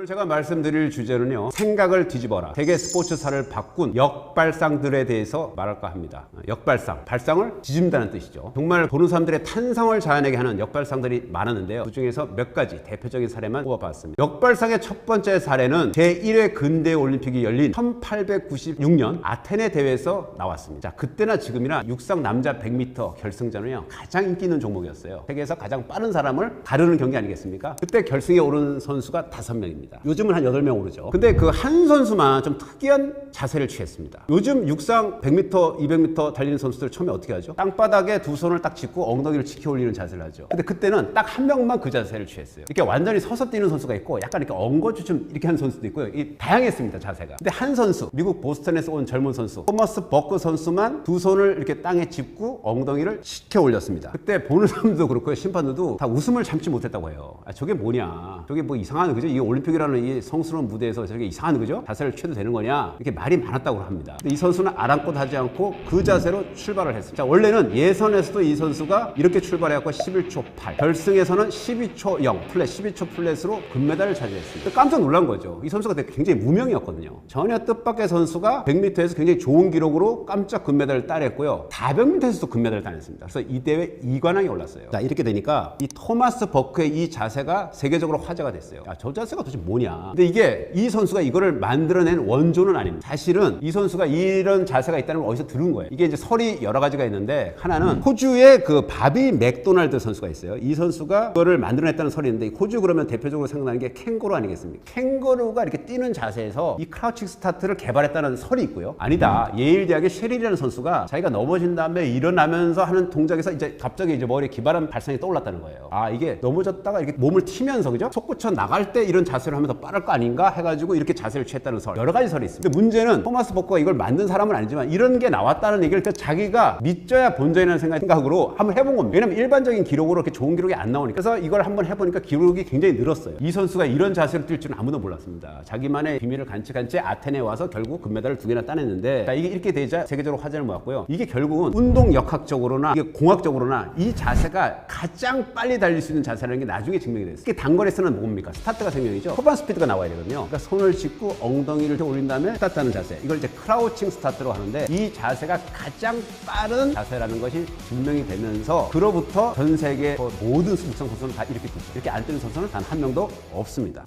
오늘 제가 말씀드릴 주제는요, 생각을 뒤집어라, 세계 스포츠사를 바꾼 역발상들에 대해서 말할까 합니다. 역발상, 발상을 뒤집는다는 뜻이죠. 정말 보는 사람들의 탄성을 자아내게 하는 역발상들이 많았는데요, 그 중에서 몇 가지 대표적인 사례만 뽑아봤습니다. 역발상의 첫 번째 사례는 제1회 근대 올림픽이 열린 1896년 아테네 대회에서 나왔습니다. 자, 그때나 지금이나 육상 남자 100m 결승전은요, 가장 인기 있는 종목이었어요. 세계에서 가장 빠른 사람을 가르는 경기 아니겠습니까? 그때 결승에 오른 선수가 5명입니다. 요즘은 한 8명 오르죠. 근데 그 한 선수만 좀 특이한 자세를 취했습니다. 요즘 육상 100m, 200m 달리는 선수들 처음에 어떻게 하죠? 땅바닥에 두 손을 딱 짚고 엉덩이를 치켜 올리는 자세를 하죠. 근데 그때는 딱 한 명만 그 자세를 취했어요. 이렇게 완전히 서서 뛰는 선수가 있고, 약간 이렇게 엉거주춤 이렇게 하는 선수도 있고요. 다양했습니다, 자세가. 근데 한 선수, 미국 보스턴에서 온 젊은 선수 토머스 버크 선수만 두 손을 이렇게 땅에 짚고 엉덩이를 치켜 올렸습니다. 그때 보는 사람도 그렇고요, 심판들도 다 웃음을 참지 못했다고 해요. 아, 저게 뭐냐, 저게 뭐 이상한, 그죠? 이 올림픽이라는 이 성스러운 무대에서 저게 이상한, 그죠? 자세를 취해도 되는 거냐, 이렇게 말이 많았다고 합니다. 근데 이 선수는 아랑곳 하지 않고 그 자세로 출발을 했습니다. 자, 원래는 예선에서도 이 선수가 이렇게 출발해갖고 11초 8, 결승에서는 12초 0 플랫, 12초 플랫으로 금메달을 차지했습니다. 깜짝 놀란 거죠. 이 선수가 되게 굉장히 무명이었거든요. 전혀 뜻밖의 선수가 100m에서 굉장히 좋은 기록으로 깜짝 금메달을 따냈고요, 400m에서도 금메달을 따냈습니다. 그래서 이 대회 2관왕에 올랐어요. 자, 이렇게 되니까 이 토마스 버크의 이 자세가 세계적으로 화제가 됐어요. 야, 저 자세가 도대체 뭐냐. 근데 이게 이 선수가 이거를 만들어낸 원조는 아닙니다. 사실은 이 선수가 이런 자세가 있다는 걸 어디서 들은 거예요. 이게 이제 설이 여러 가지가 있는데, 하나는 호주의 그 바비 맥도날드 선수가 있어요. 이 선수가 그거를 만들어냈다는 설이 있는데, 호주 그러면 대표적으로 생각나는 게 캥거루 아니겠습니까? 캥거루가 이렇게 뛰는 자세에서 이 크라우칭 스타트를 개발했다는 설이 있고요. 아니다, 예일대학의 셰릴이라는 선수가 자기가 넘어진 다음에 일어나면서 하는 동작에서 이제 갑자기 이제 머리에 기발한 발상이 떠올랐다는 거예요. 아, 이게 넘어졌다가 이렇게 몸을 튀면서, 그죠? 솟구쳐 나갈 때 이런 자세를 하면 더 빠를 거 아닌가 해가지고 이렇게 자세를 취했다는 설, 여러 가지 설이 있습니다. 근데 문제는 토마스 버커가 이걸 만든 사람은 아니지만 이런 게 나왔다는 얘기를 자기가 믿져야 본전이라는 생각으로 한번 해본 겁니다. 왜냐면 일반적인 기록으로 이렇게 좋은 기록이 안 나오니까. 그래서 이걸 한번 해보니까 기록이 굉장히 늘었어요. 이 선수가 이런 자세로 뛸 줄은 아무도 몰랐습니다. 자기만의 비밀을 간직한 채 아테네에 와서 결국 금메달을 2개나 따냈는데, 자, 이게 이렇게 되자 세계적으로 화제를 모았고요. 이게 결국은 운동 역학적으로나 이게 공학적으로나 이 자세가 가장 빨리 달릴 수 있는 자세라는 게 나중에 증명이 됐어요. 특히 단거리에서는 뭡니까? 스타트가 생명이죠. 초반 스피드가 나와야 되거든요. 그러니까 손을 짚고 엉덩이를 올린 다음에 스타트하는 자세, 이걸 이제 크라우칭 스타트로 하는데, 이 자세가 가장 빠른 자세라는 것이 증명이 되면서 그로부터 전 세계 모든 육상 선수는 다 이렇게 뛰죠. 이렇게 안 뛰는 선수는 단 한 명도 없습니다.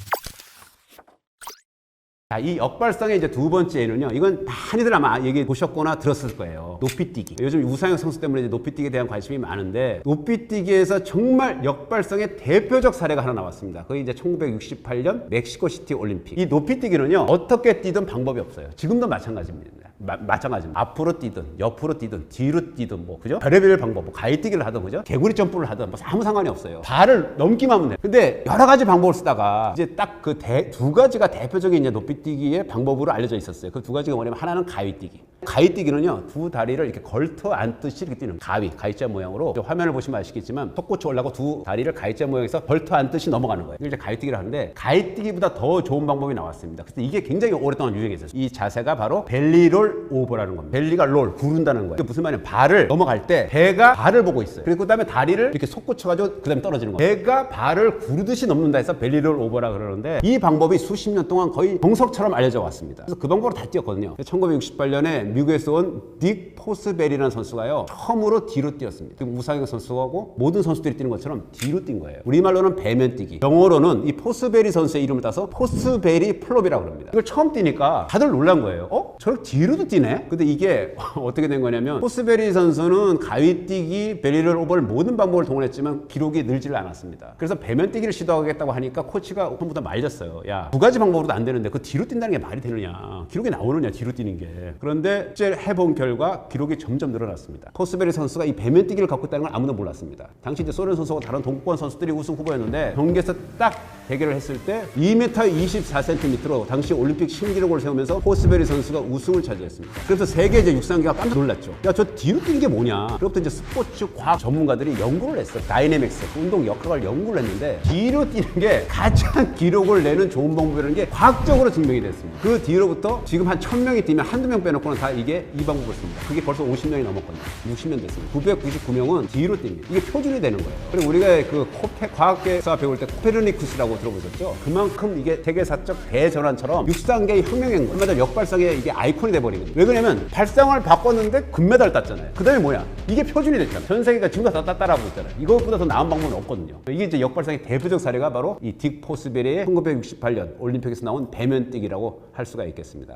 자, 이 역발상의 이제 두 번째는요, 이건 많이들 아마 얘기 보셨거나 들었을 거예요. 높이뛰기. 요즘 우상혁 선수 때문에 이제 높이뛰기에 대한 관심이 많은데, 높이뛰기에서 정말 역발상의 대표적 사례가 하나 나왔습니다. 그게 이제 1968년 멕시코시티 올림픽. 이 높이뛰기는요, 어떻게 뛰든 방법이 없어요. 지금도 마찬가지입니다. 마찬가지입니다. 앞으로 뛰든 옆으로 뛰든 뒤로 뛰든 뭐, 그죠? 별의별 방법, 뭐 가위뛰기를 하든, 그죠? 개구리 점프를 하든 뭐 아무 상관이 없어요. 발을 넘기만 하면 돼요. 근데 여러 가지 방법을 쓰다가 이제 딱 그 두 가지가 대표적인 이제 높이뛰기의 방법으로 알려져 있었어요. 그 두 가지가 뭐냐면, 하나는 가위뛰기. 가위뛰기는요, 두 다리를 이렇게 걸터 앉듯이 이렇게 뛰는 가위자 모양으로, 화면을 보시면 아시겠지만 솟구쳐 올라가고 두 다리를 가위자 모양에서 걸터 앉듯이 넘어가는 거예요. 이걸 이제 가위뛰기를 하는데, 가위뛰기보다 더 좋은 방법이 나왔습니다. 그래서 이게 굉장히 오랫동안 유행했어요. 이 자세가 바로 벨리롤 오버라는 겁니다. 벨리가 롤, 구른다는 거예요. 이게 무슨 말이냐면, 발을 넘어갈 때 배가 발을 보고 있어요. 그리고 그 다음에 다리를 이렇게 솟구쳐가지고 그 다음에 떨어지는 거예요. 배가 발을 구르듯이 넘는다 해서 벨리롤 오버라 그러는데, 이 방법이 수십 년 동안 거의 정석처럼 알려져 왔습니다. 그래서 그 방법으로 다 뛰었거든요. 1968년에 미국에서 온 딕 포스베리라는 선수가요, 처음으로 뒤로 뛰었습니다. 우상혁 선수하고 모든 선수들이 뛰는 것처럼 뒤로 뛴 거예요. 우리말로는 배면뛰기, 영어로는 이 포스베리 선수의 이름을 따서 포스베리 플롭이라고 합니다. 이걸 처음 뛰니까 다들 놀란 거예요. 저렇게 뒤로도 뛰네? 근데 이게 어떻게 된 거냐면, 포스베리 선수는 가위뛰기, 벨리롤 오버를 모든 방법을 동원했지만 기록이 늘지를 않았습니다. 그래서 배면뛰기를 시도하겠다고 하니까 코치가 처음부터 말렸어요. 야, 두 가지 방법으로도 안 되는데 그 뒤로 뛴다는 게 말이 되느냐, 기록이 나오느냐, 뒤로 뛰는 게. 그런데 실제 해본 결과 기록이 점점 늘어났습니다. 포스베리 선수가 이 배면뛰기를 갖고 있다는 걸 아무도 몰랐습니다. 당시 이제 소련 선수와 다른 동구권 선수들이 우승 후보였는데, 경기에서 딱 대결을 했을 때 2m 24cm로 당시 올림픽 신기록을 세우면서 포스베리 선수가 우승을 차지했습니다. 그래서 세계 이제 육상계가 깜짝 놀랐죠. 야, 저 뒤로 뛰는 게 뭐냐? 그로부터 이제 스포츠 과학 전문가들이 연구를 했어. 다이내믹스, 운동 역학을 연구를 했는데 뒤로 뛰는 게 가장 기록을 내는 좋은 방법이라는 게 과학적으로 증명이 됐습니다. 그 뒤로부터 지금 한 1000명이 뛰면 한두 명 빼놓고는 다 이게 이 방법을 씁니다. 그게 벌써 50명이 넘었거든요. 60년 됐습니다. 999명은 뒤로 뜁니다. 이게 표준이 되는 거예요. 그리고 우리가 그 과학계에서 배울 때 코페르니쿠스라고 들어보셨죠? 그만큼 이게 세계사적 대전환처럼 육상계의 혁명인 거예요. 금메달 역발상의 이게 아이콘이 돼버리거든요. 왜 그러냐면 발상을 바꿨는데 금메달 땄잖아요. 그 다음에 뭐야? 이게 표준이 됐잖아요. 전 세계가 지금 다 따라하고 있잖아요. 이것보다 더 나은 방법은 없거든요. 이게 이제 역발상의 대표적 사례가 바로 이 딕 포스베리의 1968년 올림픽에서 나온 배면뛰기라고 할 수가 있겠습니다.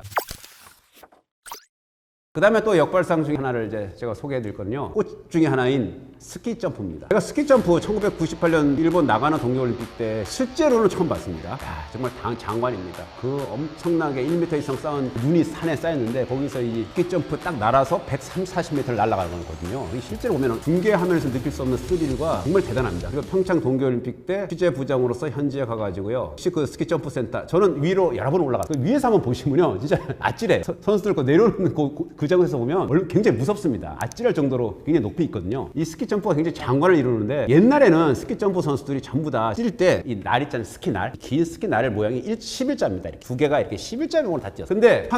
그 다음에 또 역발상 중에 하나를 이제 제가 소개해 드릴 거는요. 꽃 중에 하나인 스키 점프입니다. 제가 스키 점프 1998년 일본 나가노 동계올림픽 때 실제로는 처음 봤습니다. 야, 정말 장관입니다. 그 엄청나게 1m 이상 쌓은 눈이 산에 쌓였는데 거기서 이 스키 점프 딱 날아서 130-40m를 날아가는 거거든요. 실제로 보면 중계화면에서 느낄 수 없는 스릴과 정말 대단합니다. 그리고 평창 동계올림픽 때 취재 부장으로서 현지에 가가지고요. 혹시 그 스키 점프 센터 저는 위로 여러 번 올라갔어요. 그 위에서 한번 보시면요. 진짜 아찔해. 선수들 거 내려오는 그 장소에서 보면 굉장히 무섭습니다. 아찔할 정도로 굉장히 높이 있거든요. 이 스키 점프가 굉장히 장관을 이루는데 옛날에는 스키 점프 선수들이 전부 다 뛸 때 이 날 있잖아요. 스키 날. 긴 스키 날의 모양이 11자입니다. 이렇게 두 개가 이렇게 11자명으로 다 뛰었어요. 근데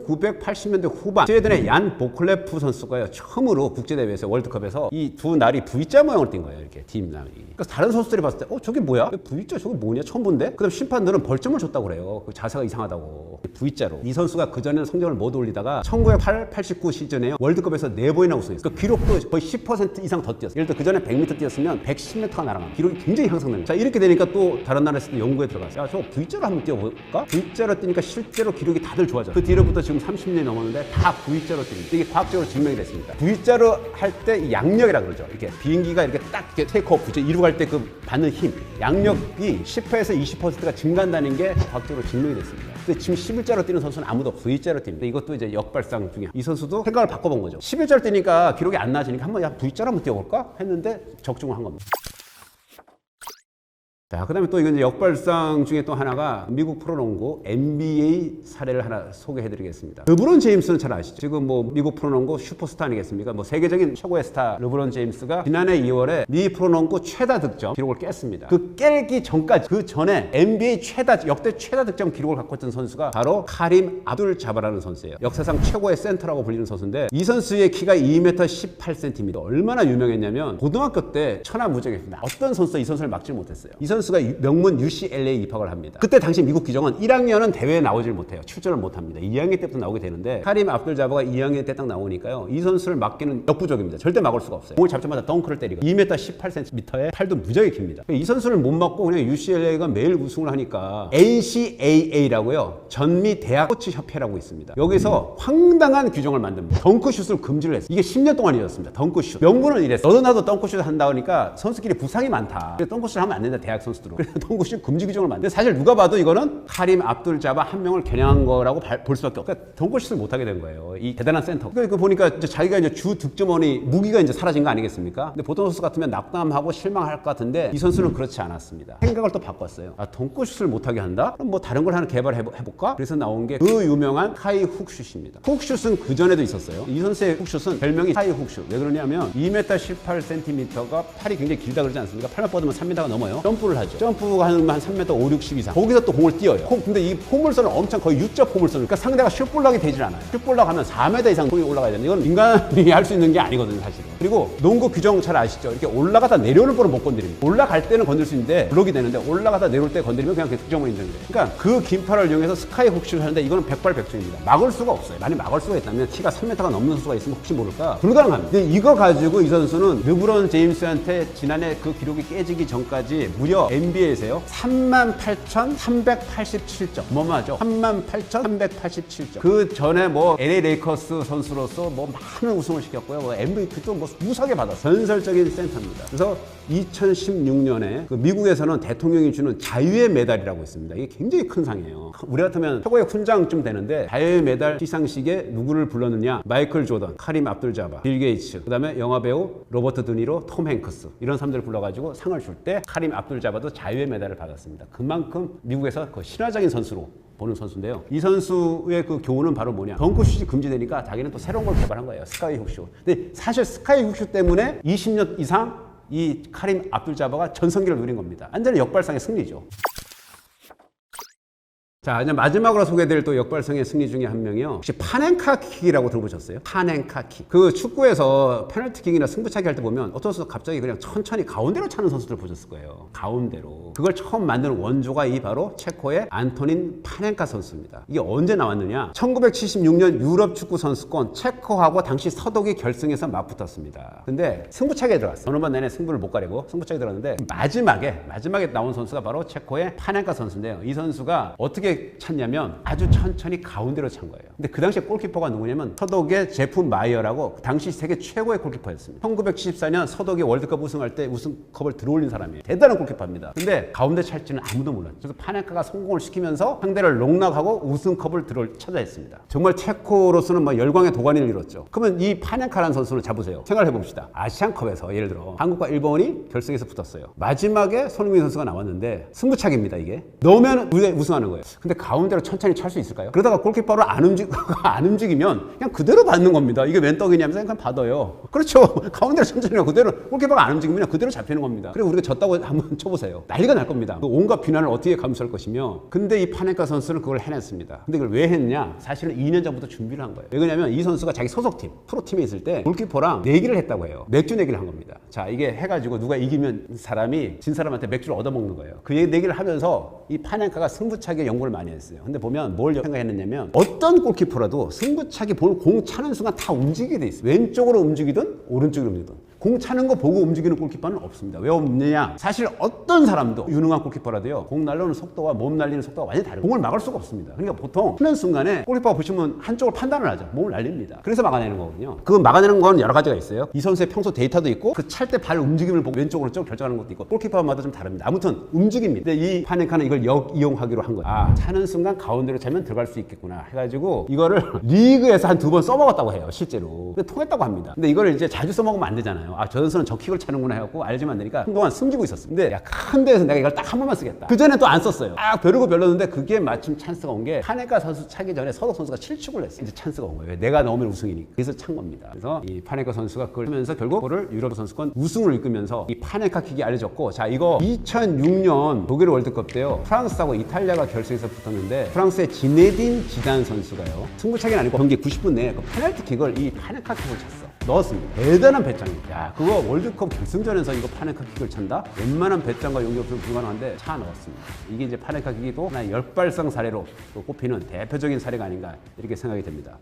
1980년대 후반 스웨덴의 얀 보클레프 선수가요. 처음으로 국제대회에서 월드컵에서 이 두 날이 V자 모양을 띈 거예요. 이렇게 팀 날이. 그러니까 다른 선수들이 봤을 때 저게 뭐야? V자 저게 뭐냐? 처음 본데? 그다음 심판들은 벌점을 줬다고 그래요. 그 자세가 이상하다고. V자로. 이 선수가 그전에는 성적을 못 올리다가 1988, 89 시즌에요. 월드컵에서 4번이나 우승했어요. 그 기록도 거의 10% 이상 더 뛰었어요. 예를 들어 그전에 100m 뛰었으면 110m가 날아갑니다. 기록이 굉장히 향상됩니다. 자, 이렇게 되니까 또 다른 나라에서도 연구에 들어갔어요. 야, 저 V자로 한번 뛰어볼까? V자로 뛰니까 실제로 기록이 다들 좋아져요. 그 뒤로부터 지금 30년이 넘었는데 다 V자로 뛰는 이게 과학적으로 증명이 됐습니다. V자로 할 때 양력이라 그러죠. 이렇게 비행기가 이렇게 딱 이렇게 테이크오프 이루 갈 때 그 받는 힘, 양력이 10%에서 20%가 증가한다는 게 과학적으로 증명이 됐습니다. 근데 지금 11자로 뛰는 선수는 아무도 없어요. V자로 뜁니다. 이것도 이제 역발상 중에 이 선수도 생각을 바꿔본 거죠. 11자로 뛰니까 기록이 안 나아지니까 한번 V자로 한번 뛰어볼까 했는데 적중을 한 겁니다. 자, 그 다음에 또 이건 이제 역발상 중에 또 하나가 미국 프로농구 NBA 사례를 하나 소개해 드리겠습니다. 르브론 제임스는 잘 아시죠? 지금 뭐 미국 프로농구 슈퍼스타 아니겠습니까? 뭐 세계적인 최고의 스타 르브론 제임스가 지난해 2월에 미 프로농구 최다 득점 기록을 깼습니다. 그 깨기 전까지 그 전에 NBA 역대 최다 득점 기록을 갖고 있던 선수가 바로 카림 압둘 자바라는 선수예요. 역사상 최고의 센터라고 불리는 선수인데 이 선수의 키가 2m 18cm. 얼마나 유명했냐면 고등학교 때 천하무적이었습니다. 어떤 선수도 이 선수를 막지 못했어요. 이 선수가 명문 UCLA에 입학을 합니다. 그때 당시 미국 규정은 1학년은 대회에 나오질 못해요. 출전을 못합니다. 2학년 때부터 나오게 되는데 카림 압둘 자바가 2학년 때 딱 나오니까요. 이 선수를 막기는 역부족입니다. 절대 막을 수가 없어요. 공을 잡자마자 덩크를 때리고 2m 18cm에 팔도 무지하게 깁니다. 이 선수를 못 막고 그냥 UCLA가 매일 우승을 하니까 NCAA라고요. 전미 대학 스포츠 협회라고 있습니다. 여기서 황당한 규정을 만듭니다. 덩크슛을 금지를 했어요. 이게 10년 동안 이었습니다. 덩크슛. 명분은 이랬어요. 너도 나도 덩크슛 한다 그러니까 선수끼리 부상이 많다. 덩크슛 하면 안 된다. 대학 선수들은. 그래서 덩크슛 금지 규정을 만들었는데 사실 누가 봐도 이거는 카림 압둘 자바 한 명을 겨냥한 거라고 볼 수밖에 없어요. 그러니까 덩크슛을 못 하게 된 거예요. 이 대단한 센터. 그러니까 보니까 이제 자기가 이제 주 득점원이 무기가 이제 사라진 거 아니겠습니까? 근데 보통 선수 같으면 낙담하고 실망할 것 같은데 이 선수는 그렇지 않았습니다. 생각을 또 바꿨어요. 아, 덩크슛을 못 하게 한다? 그럼 뭐 다른 걸 하나 개발해 볼까? 그래서 나온 게 그 유명한 하이 훅슛입니다. 훅슛은 그 전에도 있었어요. 이 선수의 훅슛은 별명이 하이 훅슛. 왜 그러냐면 2m 18cm가 팔이 굉장히 길다 그러지 않습니까? 팔만 뻗으면 3m가 넘어요. 점프를 하죠. 점프가 한 3m 5, 60 이상. 거기서 또 공을 띄어요. 근데 이 포물선은 엄청 거의 U자 포물선. 그러니까 상대가 슛볼락이 되질 않아요. 슛볼락 하면 4m 이상 공이 올라가야 되는데 이건 인간이 할 수 있는 게 아니거든요, 사실은. 그리고 농구 규정 잘 아시죠? 이렇게 올라가다 내려오는 볼은 못 건드립니다. 올라갈 때는 건들 수 있는데 블록이 되는데 올라가다 내려올 때 건드리면 그냥 득점으로 인정돼요. 그러니까 그 긴 팔을 이용해서 스카이 훅슛을 하는데 이거는 백발백중입니다. 막을 수가 없어요. 만약 막을 수가 있다면 키가 3m가 넘는 선수가 있으면 혹시 모를까? 불가능합니다. 근데 이거 가지고 이 선수는 르브론 제임스한테 지난해 그 기록이 깨지기 전까지 무려 NBA에서요 38,387점. 뭐하죠? 38,387점. 그 전에 뭐 LA 레이커스 선수로서 뭐 많은 우승을 시켰고요. 뭐 MVP도 뭐 무사하게 받았어요. 전설적인 센터입니다. 그래서 2016년에 그 미국에서는 대통령이 주는 자유의 메달이라고 있습니다. 이게 굉장히 큰 상이에요. 우리 같으면 최고의 훈장쯤 되는데 자유의 메달 시상식에 누구를 불렀느냐? 마이클 조던, 카림 압둘 자바, 빌 게이츠, 그다음에 영화배우 로버트 드니로, 톰 행크스 이런 사람들을 불러가지고 상을 줄 때 카림 압둘 자바도 자유의 메달을 받았습니다. 그만큼 미국에서 그 신화적인 선수로 보는 선수인데요. 이 선수의 그 교훈은 바로 뭐냐? 덩크슛이 금지되니까 자기는 또 새로운 걸 개발한 거예요. 스카이 훅슛. 근데 사실 스카이 훅슛 때문에 20년 이상 이 카림 압둘자바가 전성기를 누린 겁니다. 완전히 역발상의 승리죠. 자, 이제 마지막으로 소개해드릴 또 역발상의 승리 중에 한 명이요. 혹시 파넨카킥이라고 들어보셨어요? 파넨카킥. 그 축구에서 페널티킥이나 승부차기 할 때 보면 어떤 선수 갑자기 그냥 천천히 가운데로 차는 선수들 보셨을 거예요. 가운데로. 그걸 처음 만든 원조가 이 바로 체코의 안토닌 파넨카 선수입니다. 이게 언제 나왔느냐? 1976년 유럽 축구 선수권 체코하고 당시 서독이 결승에서 맞붙었습니다. 근데 승부차기에 들어갔어요. 어느 번 내내 승부를 못 가리고 승부차기에 들어갔는데 마지막에 나온 선수가 바로 체코의 파넨카 선수인데요. 이 선수가 어떻게 찼냐면 아주 천천히 가운데로 찬 거예요. 근데 그 당시에 골키퍼가 누구냐면 서독의 제프 마이어라고 당시 세계 최고의 골키퍼였습니다. 1974년 서독이 월드컵 우승할 때 우승컵을 들어올린 사람이에요. 대단한 골키퍼입니다. 근데 가운데 찰지는 아무도 몰랐죠. 그래서 파넨카가 성공을 시키면서 상대를 농락하고 우승컵을 찾아 했습니다. 정말 체코로서는 막 열광의 도가니를 이뤘죠. 그러면 이 파넨카라는 선수를 잡으세요. 생각을 해봅시다. 아시안컵에서 예를 들어 한국과 일본이 결승에서 붙었어요. 마지막에 손흥민 선수가 나왔는데 승부차기입니다. 이게 넣으면 우승하는 거예요. 근데 가운데로 천천히 찰 수 있을까요? 그러다가 골키퍼를 안 움직이면 그냥 그대로 받는 겁니다. 이게 웬 떡이냐면서 그냥 받아요. 그렇죠. 가운데로 천천히 그대로 골키퍼가 안 움직이면 그대로 잡히는 겁니다. 그리고 우리가 졌다고 한번 쳐보세요. 난리가 날 겁니다. 온갖 비난을 어떻게 감수할 것이며. 근데 이 파넨카 선수는 그걸 해냈습니다. 근데 이걸 왜 했냐? 사실은 2년 전부터 준비를 한 거예요. 왜 그러냐면 이 선수가 자기 소속팀 프로팀에 있을 때 골키퍼랑 내기를 했다고 해요. 맥주 내기를 한 겁니다. 자, 이게 해가지고 누가 이기면 사람이 진 사람한테 맥주를 얻어먹는 거예요. 그 내기를 하면서 이 파넨카가 승부차기에 연구를 많이 했어요. 근데 보면 뭘 생각했느냐면 어떤 골키퍼라도 승부차기 공 차는 순간 다 움직이게 돼 있어요. 왼쪽으로 움직이든 오른쪽으로 움직이든. 공 차는 거 보고 움직이는 골키퍼는 없습니다. 왜 없느냐? 사실 어떤 사람도 유능한 골키퍼라도요. 공 날리는 속도와 몸 날리는 속도가 완전히 다르고 공을 막을 수가 없습니다. 그러니까 보통 하는 순간에 골키퍼가 보시면 한쪽을 판단을 하죠. 몸을 날립니다. 그래서 막아내는 거거든요. 그 막아내는 건 여러 가지가 있어요. 이 선수의 평소 데이터도 있고 그 찰 때 발 움직임을 보고 왼쪽으로 쪽 결정하는 것도 있고 골키퍼마다 좀 다릅니다. 아무튼 움직입니다. 근데 이 파넨카는 이걸 역이용하기로 한 거예요. 아, 차는 순간 가운데로 차면 들어갈 수 있겠구나 해가지고 이거를 리그에서 한 2번 써먹었다고 해요. 실제로. 근데 통했다고 합니다. 근데 이걸 이제 자주 써먹으면 안 되잖아요. 아, 저 선수는 저 킥을 차는구나 해갖고 알지만 안 되니까 한동안 숨기고 있었어요. 근데 야, 큰 데에서 내가 이걸 딱 한 번만 쓰겠다. 그 전에 또 안 썼어요. 벼르고 별렀는데 그게 마침 찬스가 온 게 파넨카 선수 차기 전에 서독 선수가 실축을 했어요. 이제 찬스가 온 거예요. 내가 넣으면 우승이니까. 그래서 찬 겁니다. 그래서 이 파넨카 선수가 그걸 하면서 결국 그거를 유럽 선수권 우승을 이끌면서 이 파넨카 킥이 알려졌고, 자, 이거 2006년 독일 월드컵 때요. 프랑스하고 이탈리아가 결승에서 붙었는데 프랑스의 지네딘 지단 선수가요. 승부차기는 아니고 경기 90분 내에 그 페널티킥을 이 파넨카 킥을 찼어. 넣었습니다. 대단한 배짱입니다. 야, 그거 월드컵 결승전에서 이거 파넨카 킥을 찬다? 웬만한 배짱과 용기 없으면 불가능한데 차 넣었습니다. 이게 이제 파넨카 킥이 또 하나의 역발상 사례로 또 꼽히는 대표적인 사례가 아닌가 이렇게 생각이 됩니다.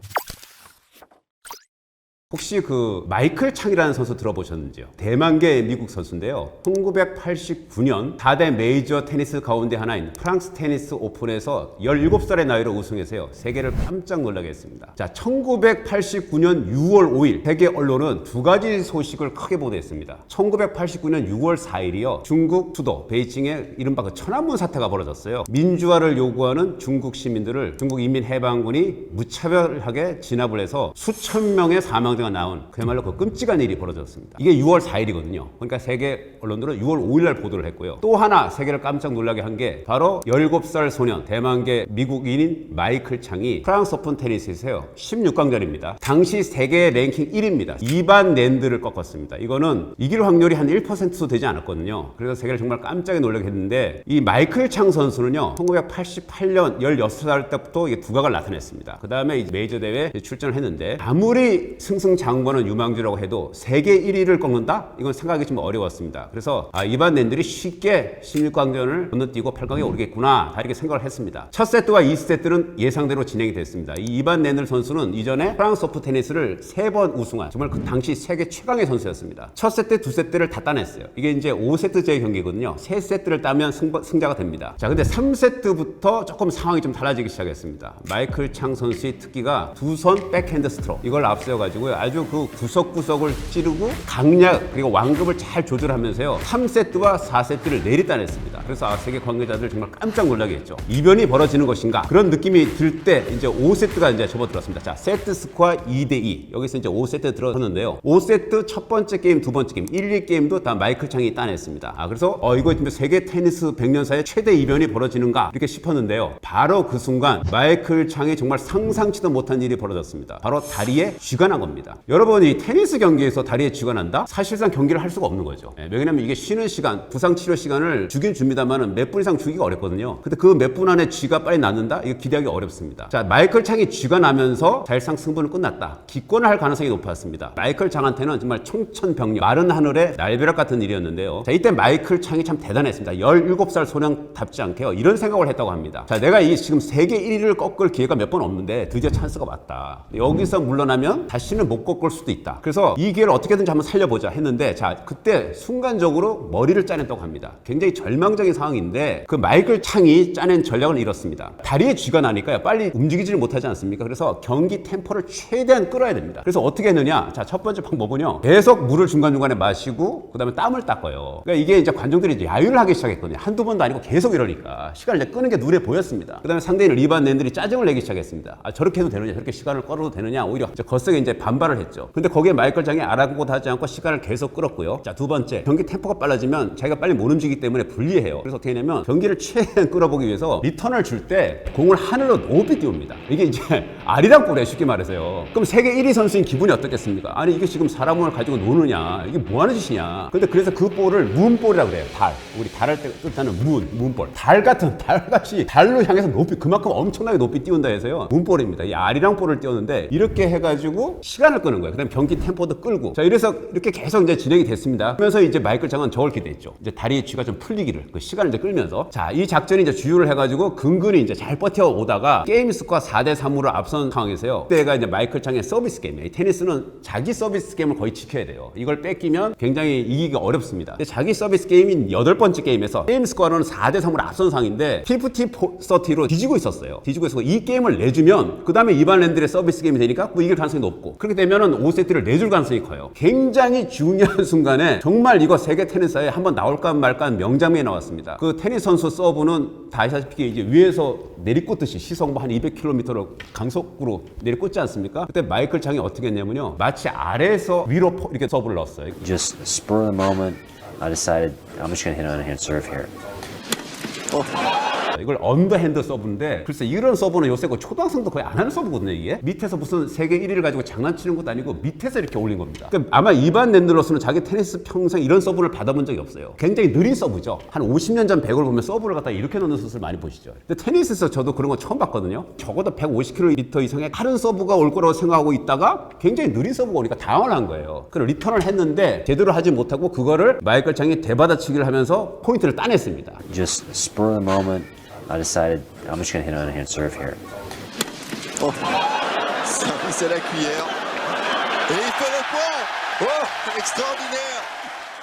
혹시 그 마이클 창이라는 선수 들어보셨는지요? 대만계 미국 선수인데요. 1989년 4대 메이저 테니스 가운데 하나인 프랑스 테니스 오픈에서 17살의 나이로 우승해서요. 세계를 깜짝 놀라게 했습니다. 자, 1989년 6월 5일 세계 언론은 두 가지 소식을 크게 보도했습니다. 1989년 6월 4일이요. 중국 수도 베이징에 이른바 그 천안문 사태가 벌어졌어요. 민주화를 요구하는 중국 시민들을 중국 인민해방군이 무차별하게 진압을 해서 수천 명의 사망자가 나온 그야말로 그 끔찍한 일이 벌어졌습니다. 이게 6월 4일이거든요. 그러니까 세계 언론들은 6월 5일 날 보도를 했고요. 또 하나 세계를 깜짝 놀라게 한 게 바로 17살 소년 대만계 미국인인 마이클 창이 프랑스 오픈 테니스에서요. 16강전입니다. 당시 세계 랭킹 1위입니다. 이반 낸드를 꺾었습니다. 이거는 이길 확률이 한 1%도 되지 않았거든요. 그래서 세계를 정말 깜짝 놀라게 했는데 이 마이클 창 선수는요. 1988년 16살 때부터 이게 두각을 나타냈습니다. 그 다음에 메이저 대회에 출전을 했는데 아무리 승승장구하는 유망주라고 해도 세계 1위를 꺾는다? 이건 생각하기 좀 어려웠습니다. 그래서 이반 낸들이 쉽게 16강전을 건너뛰고 8강에 오르겠구나 다 이렇게 생각을 했습니다. 첫 세트와 2세트는 예상대로 진행이 됐습니다. 이 이반 낸들 선수는 이전에 프랑스 오픈 테니스를 3번 우승한 정말 그 당시 세계 최강의 선수였습니다. 첫 세트, 두 세트를 다 따냈어요. 이게 이제 5세트제의 경기거든요. 3세트를 따면 승자가 됩니다. 자, 근데 3세트부터 조금 상황이 좀 달라지기 시작했습니다. 마이클 창 선수의 특기가 두 손 백핸드 스트로크 이걸 앞세워가지고요. 아주 그 구석구석을 찌르고 강약 그리고 완급을 잘 조절하면서요 3세트와 4세트를 내리 따냈습니다. 그래서 세계 관계자들 정말 깜짝 놀라게 했죠. 이변이 벌어지는 것인가 그런 느낌이 들 때 이제 5세트가 이제 접어들었습니다. 자, 세트 스코어 2대2 여기서 이제 5세트 들어섰는데요. 5세트 첫 번째 게임, 두 번째 게임 1, 2게임도 다 마이클 창이 따냈습니다. 그래서 이거 진짜 세계 테니스 100년사의 최대 이변이 벌어지는가 이렇게 싶었는데요. 바로 그 순간 마이클 창이 정말 상상치도 못한 일이 벌어졌습니다. 바로 다리에 쥐가 난 겁니다. 여러분 이 테니스 경기에서 다리에 쥐가 난다? 사실상 경기를 할 수가 없는 거죠. 왜냐면 이게 쉬는 시간, 부상 치료 시간을 주긴 줍니다만은 몇 분 이상 주기가 어렵거든요. 근데 그 몇 분 안에 쥐가 빨리 낫는다? 이거 기대하기 어렵습니다. 자, 마이클 창이 쥐가 나면서 사실상 승부는 끝났다. 기권을 할 가능성이 높았습니다. 마이클 창한테는 정말 청천벽력, 마른 하늘의 날벼락 같은 일이었는데요. 자, 이때 마이클 창이 참 대단했습니다. 17살 소년답지 않게요. 이런 생각을 했다고 합니다. 자, 내가 이 지금 세계 1위를 꺾을 기회가 몇 번 없는데 드디어 찬스가 왔다. 여기서 물러나면 다시는 못 꺾을 수도 있다. 그래서 이 기회를 어떻게든지 한번 살려보자 했는데 자, 그때 순간적으로 머리를 짜냈다고 합니다. 굉장히 절망적인 상황인데 그 마이클 창이 짜낸 전략을 이렇습니다. 다리에 쥐가 나니까요. 빨리 움직이지를 못하지 않습니까? 그래서 경기 템포를 최대한 끌어야 됩니다. 그래서 어떻게 했느냐? 자, 첫 번째 방법은요. 계속 물을 중간중간에 마시고 그다음에 땀을 닦아요. 그러니까 이게 이제 관중들이 이제 야유를 하기 시작했거든요. 한두 번도 아니고 계속 이러니까 시간을 이제 끄는 게 눈에 보였습니다. 그다음에 상대인 리반 랜들이 짜증을 내기 시작했습니다. 저렇게 해도 되느냐? 저렇게 시간을 끌어도 되느냐? 오히려 이제 거세게 이제 반발을 했죠. 근데 거기에 마이클 장이 아랑곳 하지 않고 시간을 계속 끌었고요. 자, 두 번째. 경기 템포가 빨라지면 자기가 빨리 못 움직이기 때문에 불리해요. 그래서 어떻게 하냐면 경기를 최대한 끌어보기 위해서 리턴을 줄 때 공을 하늘로 높이 띄웁니다. 이게 이제 아리랑 볼에 쉽게 말해서요. 그럼 세계 1위 선수인 기분이 어떻겠습니까? 아니 이게 지금 사람을 가지고 노느냐? 이게 뭐 하는 짓이냐? 근데 그래서 그 볼을 문볼이라고 그래요. 달. 우리 달할 때 뜻하는 문볼. 달 같은 달같이 달로 향해서 높이 그만큼 엄청나게 높이 띄운다 해서요. 문볼입니다. 이 아리랑 볼을 띄웠는데 이렇게 해가지고 시간을 끄는 거예요. 그다음에 경기 템포도 끌고. 자, 이래서 이렇게 계속 이제 진행이 됐습니다. 그러면서 이제 마이클 장은 저걸 기대했죠. 이제 다리의 쥐가 좀 풀리기를 그 시간을 이제 끌면서 자, 이 작전이 이제 주유를 해가지고 근근히 이제 잘 버텨오다가 게임 스코어 4대3으로 앞선 상황에서요. 그때가 이제 마이클 창의 서비스 게임이에요. 테니스는 자기 서비스 게임을 거의 지켜야 돼요. 이걸 뺏기면 굉장히 이기기가 어렵습니다. 자기 서비스 게임인 8번째 게임에서 게임 스코어는 4대3으로 앞선 상황인데 50-30로 뒤지고 있었어요. 뒤지고 있어서 이 게임을 내주면 그 다음에 이반 랜들의 서비스 게임이 되니까 뭐 이길 가능성이 높고 그렇게 되면은 5세트를 내줄 가능성이 커요. 굉장히 중요한 순간에 정말 이거 세계 테니스에 한번 나올까 말까 하는 명장면이 나왔습니다. 그 테니스 선수 서브는 다 아시다시피 이제 위에서 내리꽂듯이 시속 한 200km로 강속구로 내리꽂지 않습니까? 그때 마이클 창이 어떻게 했냐면요. 마치 아래에서 위로 이렇게 서브를 넣었어요. Just spur of the moment, I decided I'm just going to hit an underhand serve here. 이걸 언더핸드 서브인데 글쎄 이런 서브는 요새 그 초등학생도 거의 안 하는 서브거든요. 이게 밑에서 무슨 세계 1위를 가지고 장난치는 것도 아니고 밑에서 이렇게 올린 겁니다. 그러니까 아마 이반 랜들로서는 자기 테니스 평생 이런 서브를 받아본 적이 없어요. 굉장히 느린 서브죠. 한 50년 전 배구를 보면 서브를 갖다 이렇게 넣는 선수를 많이 보시죠. 근데 테니스에서 저도 그런 거 처음 봤거든요. 적어도 150km 이상의 빠른 서브가 올 거라고 생각하고 있다가 굉장히 느린 서브가 오니까 당황을 한 거예요. 그래서 리턴을 했는데 제대로 하지 못하고 그거를 마이클 창이 대받아치기를 하면서 포인트를 따냈습니다. Just spur of the moment, I decided I'm just going to hit an underhand serve here. C'est la cuillère. Et il fait le point. Oh, extraordinaire.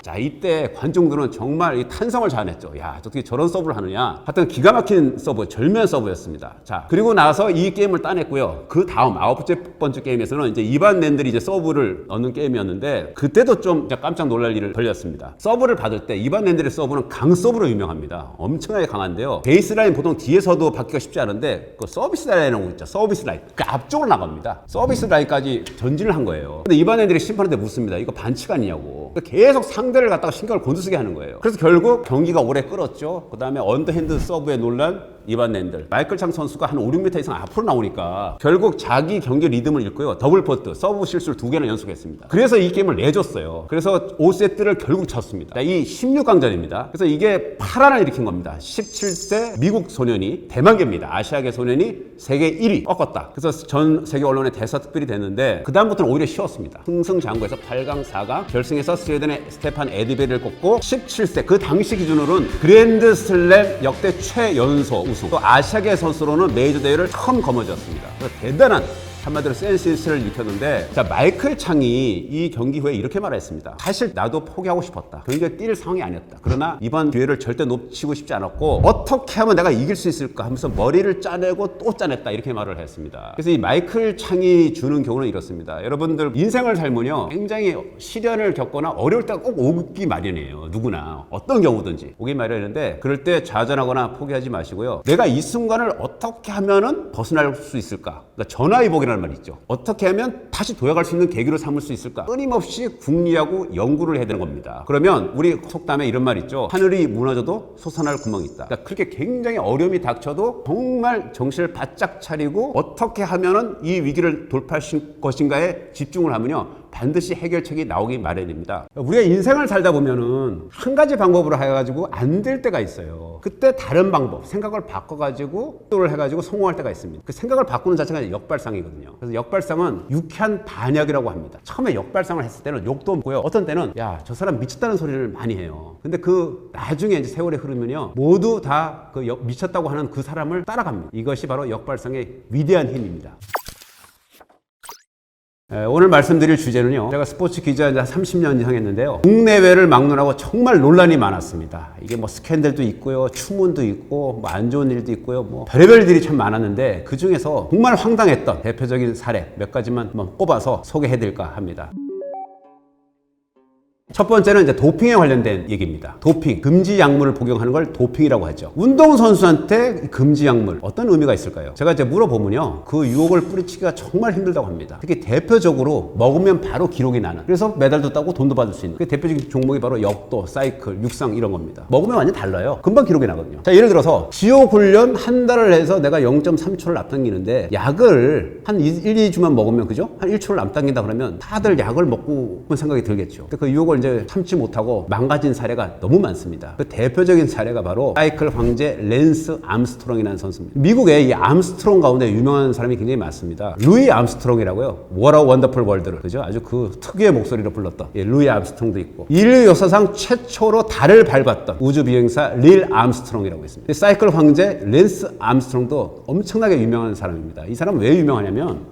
자, 이때 관중들은 정말 이 탄성을 자아냈죠. 야, 어떻게 저런 서브를 하느냐. 하여튼 기가 막힌 서브, 절묘한 서브였습니다. 자, 그리고 나서 이 게임을 따냈고요. 그 다음 9번째 게임에서는 이제 이반 랜들이 이제 서브를 넣는 게임이었는데 그때도 좀 깜짝 놀랄 일을 벌였습니다. 서브를 받을 때 이반 랜들의 서브는 강 서브로 유명합니다. 엄청나게 강한데요. 베이스라인 보통 뒤에서도 받기가 쉽지 않은데 그 서비스 라인이라고 있죠. 서비스 라인. 그 앞쪽으로 나갑니다. 서비스 라인까지 전진을 한 거예요. 근데 이반 랜들이 심판한테 묻습니다. 이거 반칙 아니냐고. 계속 상대를 갖다가 신경을 곤두쓰게 하는 거예요. 그래서 결국 경기가 오래 끌었죠. 그 다음에 언더핸드 서브에 놀란 이반 랜들. 마이클 창 선수가 한 5, 6m 이상 앞으로 나오니까 결국 자기 경기 리듬을 잃고요. 더블 퍼트, 서브 실수를 2개나 연속했습니다. 그래서 이 게임을 내줬어요. 그래서 5세트를 결국 쳤습니다. 이 16강전입니다. 그래서 이게 파란을 일으킨 겁니다. 17세 미국 소년이 대만계입니다. 아시아계 소년이 세계 1위 꺾었다. 그래서 전 세계 언론에 대서특필이 됐는데 그 다음부터는 오히려 쉬웠습니다. 승승장구해서 8강, 4강 결승에서 스웨덴의 스테판 에드베리를 꺾고 17세 그 당시 기준으로는 그랜드슬램 역대 최연소 우승 또 아시아계 선수로는 메이저 대회를 처음 거머쥐었습니다. 그래서 대단한 한마디로 센세이션을 일으켰는데, 자, 마이클 창이 이 경기 후에 이렇게 말했습니다. 사실 나도 포기하고 싶었다. 경기가 뛸 상황이 아니었다. 그러나 이번 기회를 절대 놓치고 싶지 않았고 어떻게 하면 내가 이길 수 있을까 하면서 머리를 짜내고 또 짜냈다. 이렇게 말을 했습니다. 그래서 이 마이클 창이 주는 교훈은 이렇습니다. 여러분들 인생을 살면요, 굉장히 시련을 겪거나 어려울 때가 꼭 오기 마련이에요. 누구나 어떤 경우든지 오기 마련인데, 그럴 때 좌절하거나 포기하지 마시고요. 내가 이 순간을 어떻게 하면은 벗어날 수 있을까? 그러니까 전화위복이라는 말이 있죠. 어떻게 하면 다시 도약할 수 있는 계기로 삼을 수 있을까? 끊임없이 궁리하고 연구를 해야 되는 겁니다. 그러면 우리 속담에 이런 말 있죠. 하늘이 무너져도 솟아날 구멍이 있다. 그러니까 그렇게 굉장히 어려움이 닥쳐도 정말 정신을 바짝 차리고 어떻게 하면은 이 위기를 돌파할 것인가에 집중을 하면요, 반드시 해결책이 나오기 마련입니다. 우리가 인생을 살다 보면은 한 가지 방법으로 해가지고 안 될 때가 있어요. 그때 다른 방법, 생각을 바꿔가지고 시도를 해가지고 성공할 때가 있습니다. 그 생각을 바꾸는 자체가 역발상이거든요. 그래서 역발상은 유쾌한 반역이라고 합니다. 처음에 역발상을 했을 때는 욕도 없고요. 어떤 때는 야, 저 사람 미쳤다는 소리를 많이 해요. 근데 그 나중에 이제 세월이 흐르면요, 모두 다 그 미쳤다고 하는 그 사람을 따라갑니다. 이것이 바로 역발상의 위대한 힘입니다. 오늘 말씀드릴 주제는요, 제가 스포츠 기자 이제 30년 이상 했는데요, 국내외를 막론하고 정말 논란이 많았습니다. 이게 뭐 스캔들도 있고요, 추문도 있고, 뭐 안 좋은 일도 있고요, 뭐 별의별 일이 참 많았는데, 그 중에서 정말 황당했던 대표적인 사례 몇 가지만 한번 뽑아서 소개해드릴까 합니다. 첫 번째는 이제 도핑에 관련된 얘기입니다. 도핑, 금지 약물을 복용하는 걸 도핑이라고 하죠. 운동선수한테 금지 약물, 어떤 의미가 있을까요? 제가 이제 물어보면요, 그 유혹을 뿌리치기가 정말 힘들다고 합니다. 특히 대표적으로 먹으면 바로 기록이 나는, 그래서 메달도 따고 돈도 받을 수 있는 그 대표적인 종목이 바로 역도, 사이클, 육상 이런 겁니다. 먹으면 완전 달라요. 금방 기록이 나거든요. 자, 예를 들어서 지옥 훈련 한 달을 해서 내가 0.3초를 앞당기는데, 약을 한 1, 2주만 먹으면, 그죠? 한 1초를 앞당긴다 그러면 다들 약을 먹고 생각이 들겠죠. 근데 그 유혹을 이제 참지 못하고 망가진 사례가 너무 많습니다. 그 대표적인 사례가 바로 사이클 황제 랜스 암스트롱이라는 선수입니다. 미국에 이 암스트롱 가운데 유명한 사람이 굉장히 많습니다. 루이 암스트롱이라고요. What a Wonderful World를, 그죠? 아주 그 특유의 목소리로 불렀던 루이 암스트롱도 있고, 인류 역사상 최초로 달을 밟았던 우주 비행사 릴 암스트롱이라고 있습니다. 사이클 황제 랜스 암스트롱도 엄청나게 유명한 사람입니다. 이 사람은 왜 유명하냐면,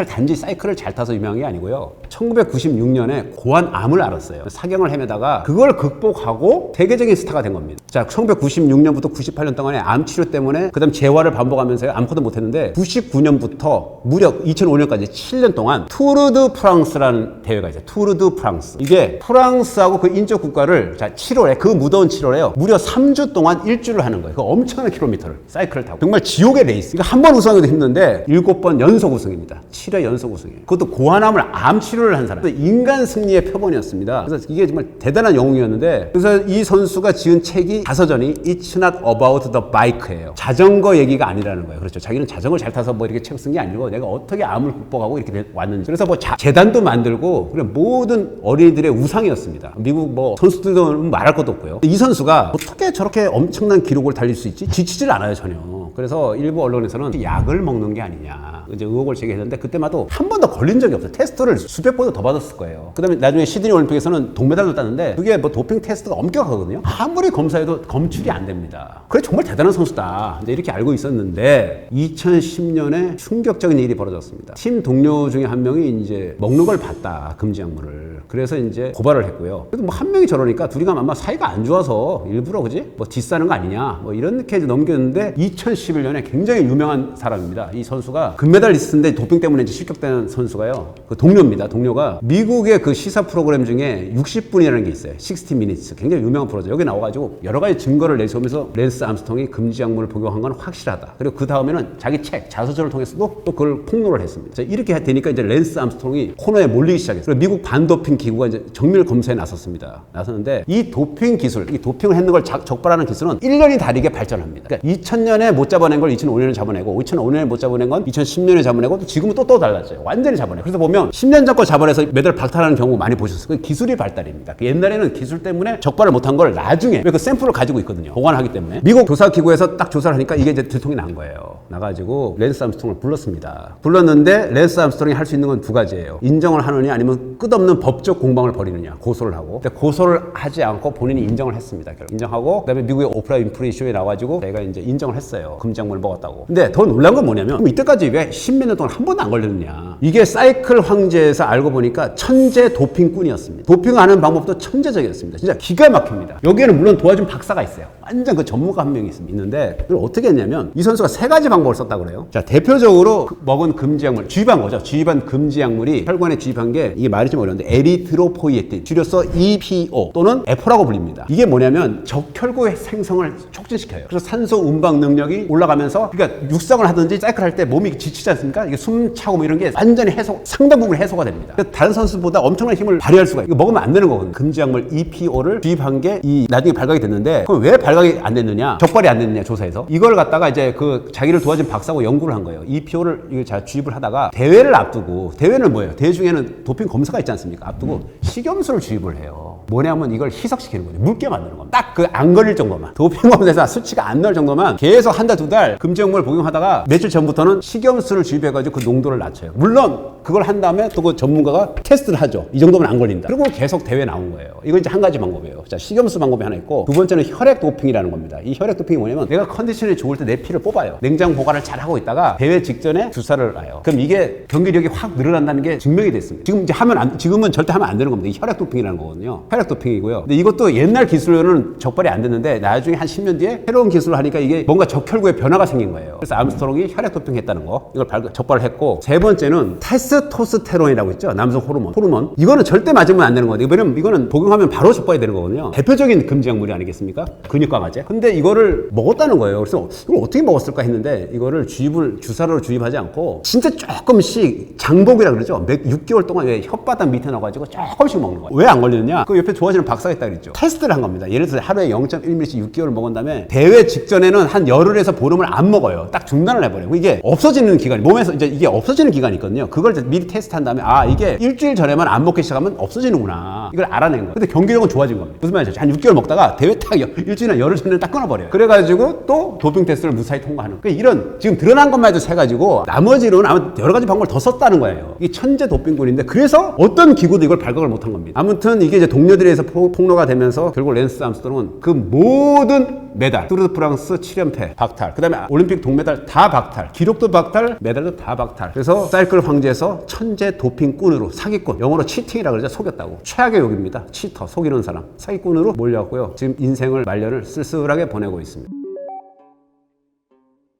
단지 사이클을 잘 타서 유명한 게 아니고요, 1996년에 고환암을 앓았어요. 사경을 헤매다가 그걸 극복하고 세계적인 스타가 된 겁니다. 자, 1996년부터 98년 동안에 암 치료 때문에 그다음 재활을 반복하면서 아무것도 못했는데, 99년부터 무려 2005년까지 7년 동안 투르 드 프랑스라는 대회가 있어요. 투르 드 프랑스. 이게 프랑스하고 그 인접 국가를, 자, 7월에, 그 무더운 7월에요, 무려 3주 동안 일주를 하는 거예요. 그 엄청난 킬로미터를 사이클을 타고. 정말 지옥의 레이스. 그러니까 한 번 우승하기도 힘든데 7번 연속 우승입니다. 7회 연속 우승이에요. 그것도 고환암을 암 치료를 한 사람. 인간 승리의 표본이었습니다. 그래서 이게 정말 대단한 영웅이었는데, 그래서 이 선수가 지은 책이, 자서전이 It's not about the bike예요. 자전거 얘기가 아니라는 거예요. 그렇죠. 자기는 자전거 잘 타서 뭐 이렇게 책 쓴 게 아니고, 내가 어떻게 암을 극복하고 이렇게 왔는지. 그래서 뭐 재단도 만들고, 그리고 모든 어린이들의 우상이었습니다. 미국 뭐 선수들도 말할 것도 없고요. 이 선수가 어떻게 저렇게 엄청난 기록을 달릴 수 있지? 지치질 않아요, 전혀. 그래서 일부 언론에서는 약을 먹는 게 아니냐 이제 의혹을 제기했는데, 그때마다 한 번도 걸린 적이 없어요. 테스트를 수백 번도 더 받았을 거예요. 그 다음에 나중에 시드니 올림픽에서는 동메달도 땄는데, 그게 뭐 도핑 테스트가 엄격하거든요. 아무리 검사해도 검출이 안 됩니다. 그래, 정말 대단한 선수다 이제 이렇게 알고 있었는데, 2010년에 충격적인 일이 벌어졌습니다. 팀 동료 중에 한 명이 이제 먹는 걸 봤다, 금지 약물을. 그래서 이제 고발을 했고요. 그래도 뭐 한 명이 저러니까 둘이가 아마 사이가 안 좋아서 일부러, 그지? 뭐 뒷사는 거 아니냐 뭐 이렇게 넘겼는데, 2011년에 굉장히 유명한 사람입니다. 이 선수가 금메달리스트인데 도핑 때문에 이제 실격된 선수가요, 그 동료입니다. 동료가 미국의 그 시사 프로그램 중에 60분이라는 게 있어요. 60 minutes. 굉장히 유명한 프로죠. 여기 나와가지고 여러 가지 증거를 내세우면서 랜스 암스트롱이 금지 약물을 복용한 건 확실하다. 그리고 그 다음에는 자기 책, 자서전을 통해서도 또 그걸 폭로를 했습니다. 자, 이렇게 되니까 이제 랜스 암스트롱이 코너에 몰리기 시작했어요. 그리고 미국 반도핑 기구가 이제 정밀 검사에 나섰습니다. 나섰는데, 이 도핑 기술, 이 도핑을 했는 걸 적발하는 기술은 1년이 다르게 발전합니다. 그러니까 2000년에 못 잡아낸 걸 2005년에 잡아내고, 2005년에 못 잡아낸 건 2010년에 잡아내고, 또 지금은 또 달라져요. 완전히 잡아내고. 그래서 보면 10년 전 거 잡아내서 메달 박탈하는 경우 많이 보셨어요. 그 기술이 발달입니다. 옛날에는 기술 때문에 적발을 못한 걸 나중에 그 샘플을 가지고 있거든요. 보관하기 때문에. 미국 조사기구에서 딱 조사를 하니까 이게 이제 들통이 난 거예요. 나가지고 랜스 암스트롱을 불렀습니다. 불렀는데 랜스 암스트롱이 할 수 있는 건 두 가지예요. 인정을 하느냐 아니면 끝없는 법적 공방을 벌이느냐. 고소를 하고. 근데 고소를 하지 않고 본인이 인정을 했습니다. 결국 인정하고 그다음에 미국의 오프라 윈프리 쇼에 나와가지고 제가 이제 인정을 했어요. 금지약물 먹었다고. 근데 더 놀란 건 뭐냐면 그럼 이때까지 왜 10몇 년 동안 한 번도 안 걸렸느냐. 이게 사이클 황제에서 알고 보니까 천재 도핑꾼이었습니다. 도핑하는 방법도 천재적이었습니다. 진짜 기가 막힙니다. 여기에는 물론 도와준 박사가 있어요. 완전 그 전문가 한 명이 있는데 그걸 어떻게 했냐면 이 선수가 세 가지 방법을 썼다고 그래요. 자, 대표적으로 먹은 금지약물, 주입한 거죠. 주입한 금지약물이 혈관에 주입한 게 이게 말이 좀 어려운데 에리트로포이에틴, 줄여서 EPO 또는 에포라고 불립니다. 이게 뭐냐면 적혈구의 생성을 촉진시켜요. 그래서 산소 운반 능력이 올라가면서 그러니까 육상을 하든지 사이클 할 때 몸이 지치지 않습니까? 이게 숨 차고 뭐 이런 게 완전히 상당 부분 해소가 됩니다. 그래서 다른 선수보다 엄청난 힘을 발휘할 수가 있어요. 이거 먹으면 안 되는 거거든요. 금지약물 EPO를 주입한 게 이 나중에 발각이 됐는데 그럼 왜 발각이 안 됐느냐? 적발이 안 됐느냐 조사에서 이걸 갖다가 이제 그 자기를 도와준 박사하고 연구를 한 거예요. EPO를 이걸 잘 주입을 하다가 대회를 앞두고 대회는 뭐예요? 대회 중에는 도핑 검사가 있지 않습니까? 앞두고 식염수를 주입을 해요. 뭐냐면 이걸 희석시키는 거예요. 묽게 만드는 겁니다. 딱 그 안 걸릴 정도만 도핑 검사에서 수치가 안 나올 정도만 계속 한 달 두 달 금지약물 복용하다가 며칠 전부터는 식염수를 주입해가지고 그 농도를 낮춰요. 물론 그걸 한 다음에 또 그 전문가가 테스트를 하죠. 이 정도면 안 걸린다. 그리고 계속 대회 나온 거예요. 이거 이제 한 가지 방법이에요. 자, 식염수 방법이 하나 있고 두 번째는 혈액 도핑이라는 겁니다. 이 혈액 도핑이 뭐냐면 내가 컨디션이 좋을 때 내 피를 뽑아요. 냉장 보관을 잘 하고 있다가 대회 직전에 주사를 놔요. 그럼 이게 경기력이 확 늘어난다는 게 증명이 됐습니다. 지금 이제 지금은 절대 하면 안 되는 겁니다. 이 혈액 도핑이라는 거거든요. 혈액 도핑이고요. 근데 이것도 옛날 기술로는 적발이 안 됐는데 나중에 한 10년 뒤에 새로운 기술을 하니까 이게 뭔가 적혈구에 변화가 생긴 거예요. 그래서 암스트롱이 혈액 도핑 했다는 거. 이걸 적발을 했고 세 번째는 테스토스테론이라고 있죠. 남성 호르몬. 이거는 절대 맞으면 안 되는 거거든요. 왜냐면 이거는 복용하면 바로 적발이 되는 거거든요. 대표적인 금지약물이 아니겠습니까? 근육 강화제. 근데 이거를 먹었다는 거예요. 그래서 이걸 어떻게 먹었을까 했는데 이거를 주사로 주입하지 않고 진짜 조금씩 장복이라 그러죠. 6개월 동안 왜 혓바닥 밑에 넣어가지고 조금씩 먹는 거예요. 왜 안 걸리느냐? 그 옆에 좋아하시는 박사가 있다 그랬죠. 테스트를 한 겁니다. 예를 들어서 하루에 0.1ml씩 6개월 먹은 다음에 대회 직전에는 한 열흘에서 보름을 안 먹어요. 딱 중단을 해버려요. 이게 없어지는 기간이 몸에서 이제 이게 없어지는 기간이 있거든요. 그걸 이제 미리 테스트한 다음에 아 이게 일주일 전에만 안 먹기 시작하면 없어지는구나. 이걸 알아낸 거예요. 근데 경기력은 좋아진 겁니다. 무슨 말이죠? 한 6개월 먹다가 대회 딱 일주일이나 열흘 전에 딱 끊어버려요. 그래가지고 또 도핑 테스트를 무사히 통과하는. 그러니까 이런 지금 드러난 것만 해도 세 가지고 나머지로는 아마 여러 가지 방법을 더 썼다는 거예요. 이게 천재 도핑꾼인데 그래서 어떤 기구도 이걸 발각을 못한 겁니다. 아무튼 이게 이제 동료들에 의해서 폭로가 되면서 결국 랜스 암스트롱은 그 모든 메달, 투르 드 프랑스 7연패 박탈, 그 다음에 올림픽 동메달 다 박탈, 기록도 박탈, 메달도 다 박탈. 그래서 사이클 황제에서 천재 도핑꾼으로 사기꾼, 영어로 치팅이라고 그러죠. 속였다고. 최악의 욕입니다. 치터, 속이는 사람. 사기꾼으로 몰려왔고요. 지금 인생을 말년을 쓸쓸하게 보내고 있습니다.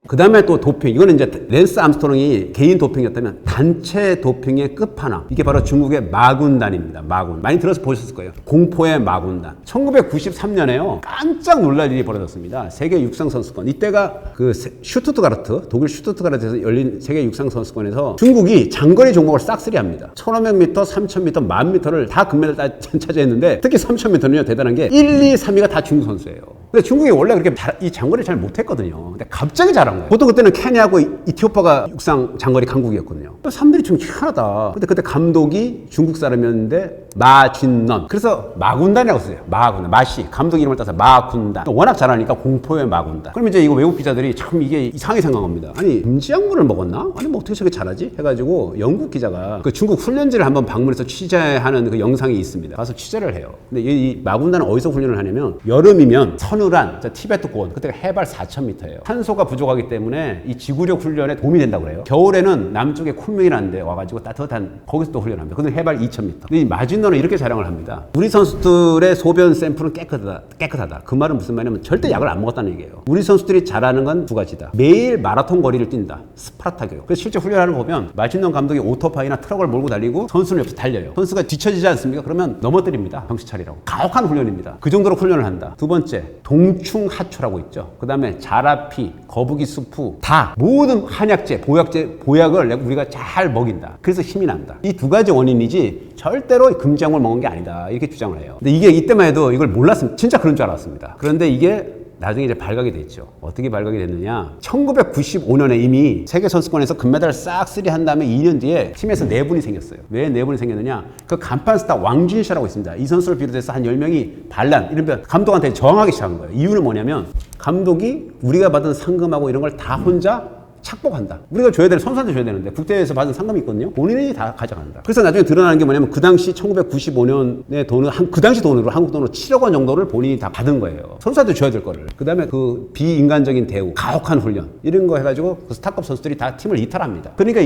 그 다음에 또 도핑. 이거는 이제 랜스 암스트롱이 개인 도핑이었다면 단체 도핑의 끝판왕. 이게 바로 중국의 마군단입니다. 마군. 많이 들어서 보셨을 거예요. 공포의 마군단. 1993년에요. 깜짝 놀랄 일이 벌어졌습니다. 세계 육상 선수권. 이때가 그 슈투트가르트, 독일 슈투트가르트에서 열린 세계 육상 선수권에서 중국이 장거리 종목을 싹쓸이합니다. 1500m, 3000m, 1000m를 다 금메달 차지했는데 특히 3000m는요 대단한 게 1, 2, 3위가 다 중국 선수예요. 근데 중국이 원래 그렇게 이 장거리 잘 못했거든요. 근데 갑자기 잘한 거예요. 보통 그때는 케냐하고 이티오피아가 육상 장거리 강국이었거든요. 사람들이 좀 희한하다. 근데 그때 감독이 중국 사람이었는데 마진넌. 그래서 마군단이라고 써요. 마군단. 마시. 감독 이름을 따서 마군단. 워낙 잘하니까 공포의 마군단. 그럼 이제 이거 외국 기자들이 참 이게 이상하게 생각한 겁니다. 아니 금지약물을 먹었나? 아니 뭐 어떻게 저렇게 잘하지? 해가지고 영국 기자가 그 중국 훈련지를 한번 방문해서 취재하는 그 영상이 있습니다. 가서 취재를 해요. 근데 이 마군단은 어디서 훈련을 하냐면 여름이면 서누란, 티베트 고원. 그때가 해발 4000m예요. 산소가 부족하기 때문에 이 지구력 훈련에 도움이 된다고 그래요. 겨울에는 남쪽에 쿤밍이라는 데 와가지고 따뜻한 거기서 또 훈련합니다. 근데 해발 2000m. 근데 이 마진너는 이렇게 자랑을 합니다. 우리 선수들의 소변 샘플은 깨끗하다. 그 말은 무슨 말이냐면 절대 약을 안 먹었다는 얘기예요. 우리 선수들이 잘하는 건 두 가지다. 매일 마라톤 거리를 뛴다. 스파르타 교육. 그래서 실제 훈련하는 거 보면 마진너 감독이 오토바이나 트럭을 몰고 달리고 선수는 옆에서 달려요. 선수가 뒤처지지 않습니까? 그러면 넘어뜨립니다. 정신 차리라고. 가혹한 훈련입니다. 그 정도로 훈련을 한다. 두 번째, 동충하초라고 있죠. 그 다음에 자라피, 거북이 수프 다 모든 한약재, 보약을 우리가 잘 먹인다. 그래서 힘이 난다. 이 두 가지 원인이지 절대로 금지약물 먹은 게 아니다. 이렇게 주장을 해요. 근데 이게 이때만 해도 이걸 몰랐습니다. 진짜 그런 줄 알았습니다. 그런데 이게 나중에 이제 발각이 됐죠. 어떻게 발각이 됐느냐? 1995년에 이미 세계 선수권에서 금메달을 싹쓸이 한 다음에 2년 뒤에 팀에서 내분이 생겼어요. 왜 내분이 생겼느냐? 그 간판 스타 왕준샤라고 있습니다. 이 선수를 비롯해서 한 10명이 반란, 이런 감독한테 저항하기 시작한 거예요. 이유는 뭐냐면 감독이 우리가 받은 상금하고 이런 걸 다 혼자 착복한다. 우리가 줘야 될 선수한테 줘야 되는데 국대에서 받은 상금이 있거든요. 본인이 다 가져간다. 그래서 나중에 드러나는 게 뭐냐면 그 당시 1995년의 돈은 그 당시 돈으로 한국 돈으로 7억 원 정도를 본인이 다 받은 거예요. 선수한테 줘야 될 거를. 그다음에 그 비인간적인 대우, 가혹한 훈련 이런 거 해가지고 그 스타급 선수들이 다 팀을 이탈합니다. 그러니까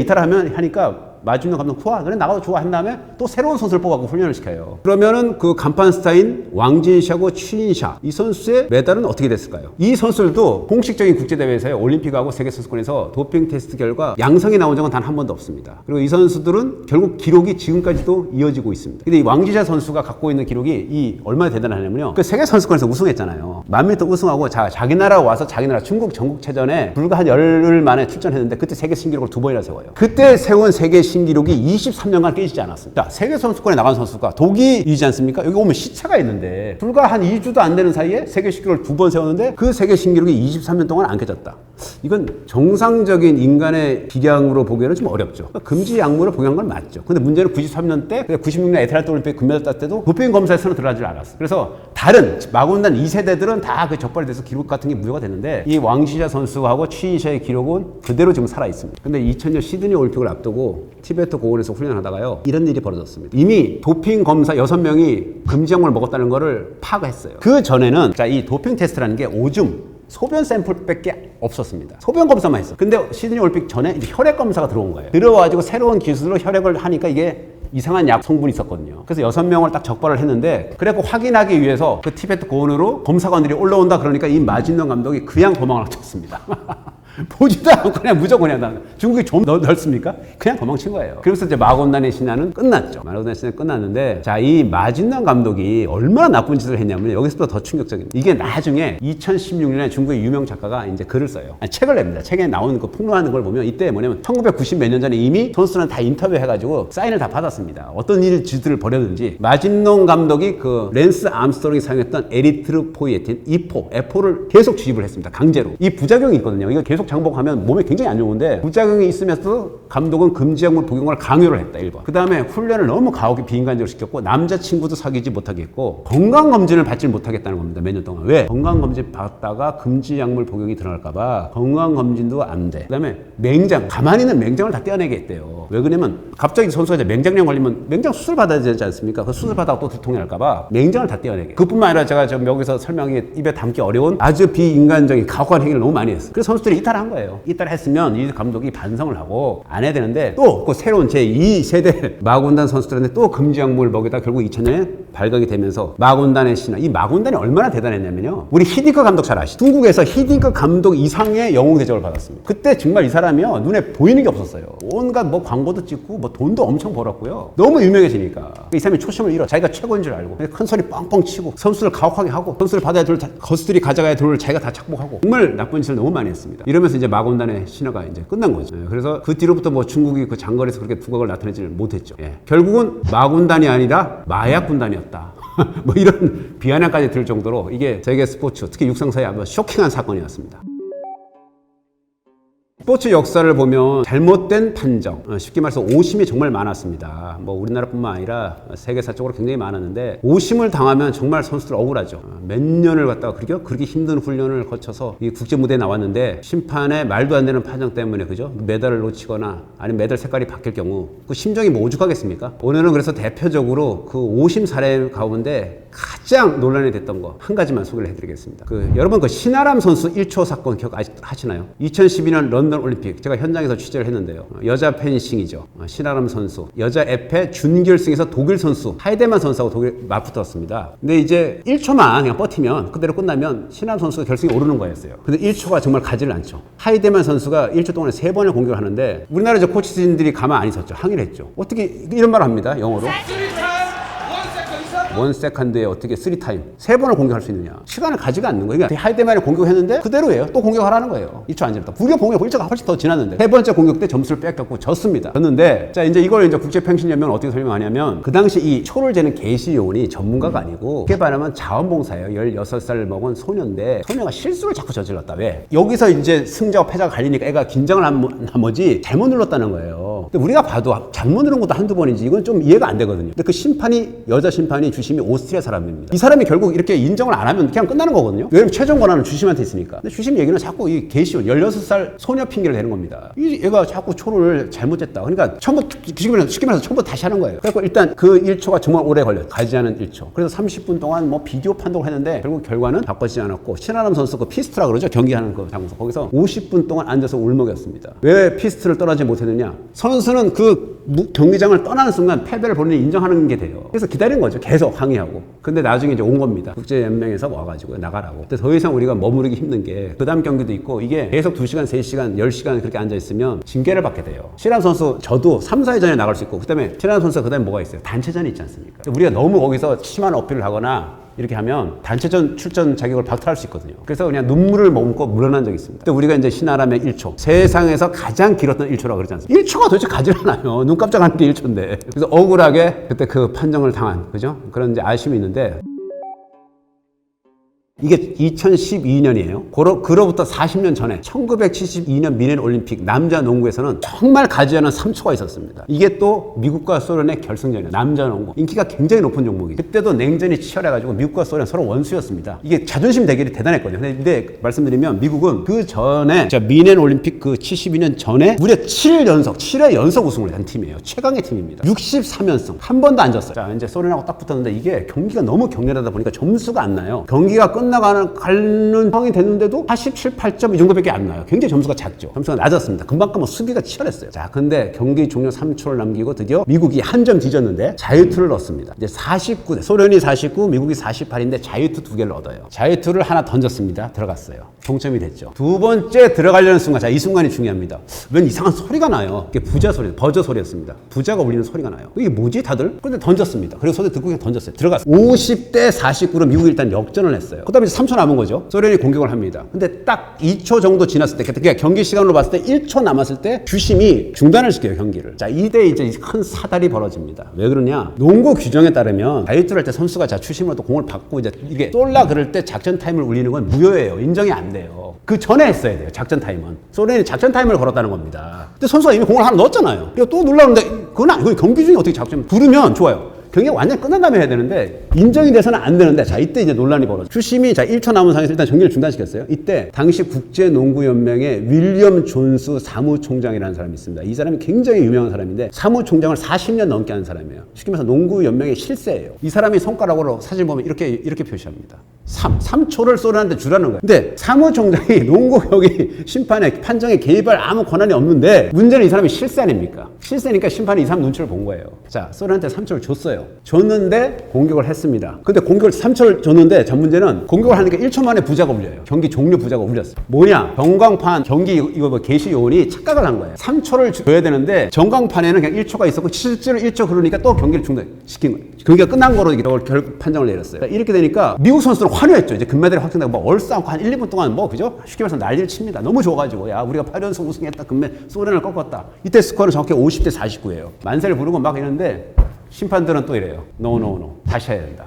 하니까 마진노 감독 좋아. 그래 나가도 좋아 한 다음에 또 새로운 선수를 뽑아서 훈련을 시켜요. 그러면은 그 간판 스타인 왕진샤고 추인샤 이 선수의 메달은 어떻게 됐을까요? 이 선수들도 공식적인 국제대회에서의 올림픽하고 세계선수권에서 도핑 테스트 결과 양성이 나온 적은 단 한 번도 없습니다. 그리고 이 선수들은 결국 기록이 지금까지도 이어지고 있습니다. 근데 이 왕진샤 선수가 갖고 있는 기록이 얼마나 대단하냐면요. 그 세계선수권에서 우승했잖아요. 1000m 우승하고 자기 나라 와서 자기 나라 중국 전국체전에 불과 한 열흘 만에 출전했는데 그때 세계 신기록을 2번이나 세워요. 그때 세운 세계 신기록이 23년간 깨지지 않았습니다. 자, 세계선수권에 나간 선수가 독일이지 않습니까? 여기 오면 시차가 있는데 불과 한 2주도 안 되는 사이에 세계 신기록을 2번 세웠는데 그 세계 신기록이 23년 동안 안 깨졌다. 이건 정상적인 인간의 기량으로 보기에는 좀 어렵죠. 금지 약물을 복용한 건 맞죠. 근데 문제는 93년 때 96년 애틀란타 올림픽 금메달 땄 때도 도핑 검사에서는 들어가지 않았어. 그래서 다른 마군단 2세대들은 다 그 적발이 돼서 기록 같은 게 무효가 됐는데 이 왕시자 선수하고 추인샤의 기록은 그대로 지금 살아 있습니다. 근데 2000년 시드니 올림픽을 앞두고 티베트 고원에서 훈련하다가요. 이런 일이 벌어졌습니다. 이미 도핑 검사 6명이 금지 약물을 먹었다는 거를 파악했어요. 그 전에는 이 도핑 테스트라는 게 오줌 소변 샘플밖에 없었습니다. 소변 검사만 했어. 근데 시드니 올림픽 전에 이제 혈액 검사가 들어온 거예요. 들어와가지고 새로운 기술로 혈액을 하니까 이게 이상한 약 성분이 있었거든요. 그래서 6명을 딱 적발을 했는데 그래갖고 확인하기 위해서 그 티베트 고원으로 검사관들이 올라온다 그러니까 이 마진노 감독이 그냥 도망을 쳤습니다. 보지도 않고 그냥 무조건 그냥 중국이 좀 넓습니까? 그냥 도망친 거예요. 그래서 이제 마곤단의 신화는 끝났죠. 마곤단의 신화는 끝났는데 이 마진노 감독이 얼마나 나쁜 짓을 했냐면 여기서부터 더 충격적입니다. 이게 나중에 2016년에 중국의 유명 작가가 이제 글을 써요. 책을 냅니다. 책에 나오는 그 폭로하는 걸 보면 이때 뭐냐면 1990 몇 년 전에 이미 선수들은 다 인터뷰해가지고 사인을 다 받았습니다. 어떤 일들을 벌였는지 마진노 감독이 그 랜스 암스트롱이 사용했던 에리트로포이에틴 E포를 계속 주입을 했습니다. 강제로. 이 부작용이 있거든요. 이거 계속 장복하면 몸에 굉장히 안 좋은데 부작용이 있으면서도 감독은 금지약물 복용을 강요를 했다. 1번. 그 다음에 훈련을 너무 가혹히 비인간적으로 시켰고 남자친구도 사귀지 못하게 했고 건강검진을 받지 못하겠다는 겁니다. 몇 년 동안. 왜? 건강검진 받다가 금지약물 복용이 들어갈까봐 건강검진도 안 돼. 그 다음에 맹장, 가만히 있는 맹장을 다 떼어내게 했대요. 왜 그러냐면 갑자기 선수가 이제 맹장염 걸리면 맹장 수술 받아야 되지 않습니까? 그 수술 받다가 또 두통이 날까봐 맹장을 다 떼어내게. 그뿐만 아니라 제가 지금 여기서 설명이 입에 담기 어려운 아주 비인간적인 가혹한 행위를 너무 많이 했어요. 그래서 선수들이 이탈한 거예요. 이탈했으면 이 감독이 반성을 하고 안 해야 되는데 또 그 새로운 제2세대 마군단 선수들한테 또 금지약물을 먹이다 결국 2000년에 발각이 되면서 마군단의 신화. 이 마군단이 얼마나 대단했냐면요. 우리 히딩크 감독 잘 아시죠? 중국에서 히딩크 감독 이상의 영웅 대접을 받았습니다. 그때 정말 이 사람이요. 눈에 보이는 게 없었어요. 온갖 뭐 광고도 찍고 뭐 돈도 엄청 벌었고요. 너무 유명해지니까. 이 사람이 초심을 잃어. 자기가 최고인 줄 알고. 큰 소리 뻥뻥 치고 선수를 가혹하게 하고 선수를 받아야 될 거수들이 가져가야 될 자기가 다 착복하고 정말 나쁜 짓을 너무 많이 했습니다. 이러면서 이제 마군단의 신화가 이제 끝난 거죠. 그래서 그 뒤로부터 뭐 중국이 그 장거리에서 그렇게 두각을 나타내지를 못했죠. 결국은 마군단이 아니라 마약군단이었다. 뭐 이런 비아냥까지 들 정도로 이게 세계 스포츠, 특히 육상사에 아주 쇼킹한 사건이었습니다. 스포츠 역사를 보면 잘못된 판정, 쉽게 말해서 오심이 정말 많았습니다. 뭐 우리나라뿐만 아니라 세계사적으로 굉장히 많았는데 오심을 당하면 정말 선수들 억울하죠. 몇 년을 갖다가 그렇게 힘든 훈련을 거쳐서 이 국제 무대에 나왔는데 심판의 말도 안 되는 판정 때문에 그죠? 메달을 놓치거나 아니면 메달 색깔이 바뀔 경우 그 심정이 뭐 오죽하겠습니까? 오늘은 그래서 대표적으로 그 오심 사례 가운데 가장 논란이 됐던 거 한 가지만 소개를 해드리겠습니다. 여러분 그 신아람 선수 1초 사건 기억하시나요? 2012년 런던 올림픽 제가 현장에서 취재를 했는데요. 여자 펜싱이죠. 신아람 선수. 여자 에페 준결승에서 독일 선수 하이데만 선수하고 독일 맞붙었습니다. 근데 이제 1초만 그냥 버티면 그대로 끝나면 신아람 선수가 결승에 오르는 거였어요. 근데 1초가 정말 가지를 않죠. 하이데만 선수가 1초 동안에 3번을 공격을 하는데 우리나라 코치진들이 가만 안 있었죠. 항의를 했죠. 어떻게 이런 말을 합니다. 영어로. 원 세컨드에 어떻게 3타임 3번을 공격할 수 있느냐. 시간을 가지가 않는 거예요. 그러니까 하이데만이 공격했는데 그대로예요. 또 공격하라는 거예요. 1초 안 지났다. 무려 공격 1초가 훨씬 더 지났는데 세 번째 공격 때 점수를 뺏겼고 졌습니다. 졌는데 자 이제 이걸 이제 국제평신연맹은 어떻게 설명하냐면 그 당시 이 초를 재는 게시요원이 전문가가 아니고 쉽게 말하면 자원봉사예요. 16살 먹은 소녀인데 소녀가 실수를 자꾸 저질렀다. 왜? 여기서 이제 승자와 패자가 갈리니까 애가 긴장을 한 나머지 잘못 눌렀다는 거예요. 근데 우리가 봐도 잘못 누른 것도 한두 번이지 이건 좀 이해가 안 되거든요. 근데 그 심판이 여자 심판이 주심이 오스트리아 사람입니다. 이 사람이 결국 이렇게 인정을 안 하면 그냥 끝나는 거거든요. 왜냐면 최종 권한은 주심한테 있으니까. 근데 주심 얘기는 자꾸 이 게시원 16살 소녀 핑계를 대는 겁니다. 이 얘가 자꾸 초를 잘못했다. 그러니까 처음부터 쉽게 말해서 처음부터 다시 하는 거예요. 그래서 일단 그 1초가 정말 오래 걸려요. 가지 않은 1초. 그래서 30분 동안 뭐 비디오 판독을 했는데 결국 결과는 바꿔지지 않았고 신하람 선수 그 피스트라 그러죠. 경기하는 그 장소. 거기서 50분 동안 앉아서 울먹였습니다. 왜 피스트를 떠나지 못했느냐? 선수는 그 경기장을 떠나는 순간 패배를 본인이 인정하는 게 돼요. 그래서 기다린 거죠. 계속 항의하고. 근데 나중에 이제 온 겁니다. 국제연맹에서 와가지고 나가라고. 근데 더 이상 우리가 머무르기 힘든 게 그 다음 경기도 있고 이게 계속 2시간, 3시간, 10시간 그렇게 앉아있으면 징계를 받게 돼요. 신하람 선수 저도 3, 4회전에 나갈 수 있고 그 다음에 신하람 선수가 그 다음에 뭐가 있어요? 단체전이 있지 않습니까? 우리가 너무 거기서 심한 어필을 하거나 이렇게 하면 단체전 출전 자격을 박탈할 수 있거든요. 그래서 그냥 눈물을 머금고 물러난 적이 있습니다. 근데 우리가 이제 신하람의 1초. 세상에서 가장 길었던 1초라고 그러지 않습니까? 1초가 도대체 가지 않아요. 눈 깜짝하는 게 1초인데. 그래서 억울하게 그때 그 판정을 당한, 그죠? 그런 이제 아쉬움이 있는데. 이게 2012년이에요. 그로부터 40년 전에 1972년 미넨 올림픽 남자 농구에서는 정말 가지 않은 3초가 있었습니다. 이게 또 미국과 소련의 결승전이에요. 남자 농구. 인기가 굉장히 높은 종목이에요. 그때도 냉전이 치열해가지고 미국과 소련 서로 원수였습니다. 이게 자존심 대결이 대단했거든요. 근데 말씀드리면 미국은 그 전에 미넨 올림픽 그 72년 전에 무려 7회 연속 우승을 한 팀이에요. 최강의 팀입니다. 63연승. 한 번도 안 졌어요. 자, 이제 소련하고 딱 붙었는데 이게 경기가 너무 격렬하다 보니까 점수가 안 나요. 경기가 끝나가는 상황이 됐는데도 87, 8점 이 정도밖에 안 나요. 굉장히 점수가 작죠. 점수가 낮았습니다. 금방 수비가 치열했어요. 자, 근데 경기 종료 3초를 남기고 드디어 미국이 한 점 뒤졌는데 자유투를 넣었습니다. 이제 49대 소련이 49, 미국이 48인데 자유투 2개를 얻어요. 자유투를 하나 던졌습니다. 들어갔어요. 동점이 됐죠. 두 번째 들어가려는 순간, 자, 이 순간이 중요합니다. 웬 이상한 소리가 나요. 이게 부자 소리, 버저 소리였습니다. 부자가 울리는 소리가 나요. 이게 뭐지 다들? 근데 던졌습니다. 그리고 소리 듣고 그냥 던졌어요. 들어갔어요. 50대 49로 미국이 일단 역전을 했어요. 그다음에 3초 남은 거죠. 소련이 공격을 합니다. 근데 딱 2초 정도 지났을 때, 그러니까 경기 시간으로 봤을 때 1초 남았을 때 주심이 중단을 시켜요, 경기를. 자, 이때 이제 큰 사달이 벌어집니다. 왜 그러냐? 농구 규정에 따르면 자유투를 할 때 선수가 자 추심으로 또 공을 받고 이제 이게 쏠라 그럴 때 작전 타임을 울리는 건 무효예요. 인정이 안 돼요. 그 전에 했어야 돼요. 작전 타임은. 소련이 작전 타임을 걸었다는 겁니다. 근데 선수가 이미 공을 하나 넣었잖아요. 그리고 또 눌렀는데 그건 아니고 경기 중에 어떻게 작전 부르면 좋아요. 경기가 완전히 끝난 다음에 해야 되는데 인정이 돼서는 안 되는데 자 이때 이제 논란이 벌어져. 주심이 자 1초 남은 상황에서 일단 경기를 중단시켰어요. 이때 당시 국제농구연맹의 윌리엄 존스 사무총장이라는 사람이 있습니다. 이 사람이 굉장히 유명한 사람인데 사무총장을 40년 넘게 한 사람이에요. 쉽게 말해서 농구연맹의 실세예요. 이 사람이 손가락으로 사진 보면 이렇게 표시합니다. 3초를 소련한테 주라는 거예요. 근데 사무총장이 농구 여기 심판에 판정에 개입할 아무 권한이 없는데 문제는 이 사람이 실세 아닙니까? 실세니까 심판이 이 사람 눈치를 본 거예요. 자, 소련한테 3초를 줬어요. 줬는데 공격을 했습니다. 근데 공격을 3초를 줬는데 자 문제는 공격을 하니까 1초 만에 부자가 울려요. 경기 종료 부자가 울렸어요. 뭐냐? 전광판 경기 이거 뭐 게시 요원이 착각을 한 거예요. 3초를 줘야 되는데 전광판에는 그냥 1초가 있었고 실제로 1초 그러니까 또 경기를 중단시킨 거예요. 경기가 끝난 거로 결국 판정을 내렸어요. 이렇게 되니까 미국 선수들은 화려했죠. 이제 금메달이 확정되고 뭐 얼싸안고 한 1, 2분 동안 뭐 그죠? 쉽게 말해서 난리를 칩니다. 너무 좋아가지고 야 우리가 8연속 우승했다. 소련을 꺾었다. 이때 스코어는 정확히 50대 49예요. 만세를 부르고 막 이러는데 심판들은 또 이래요. 노. 다시 해야 된다.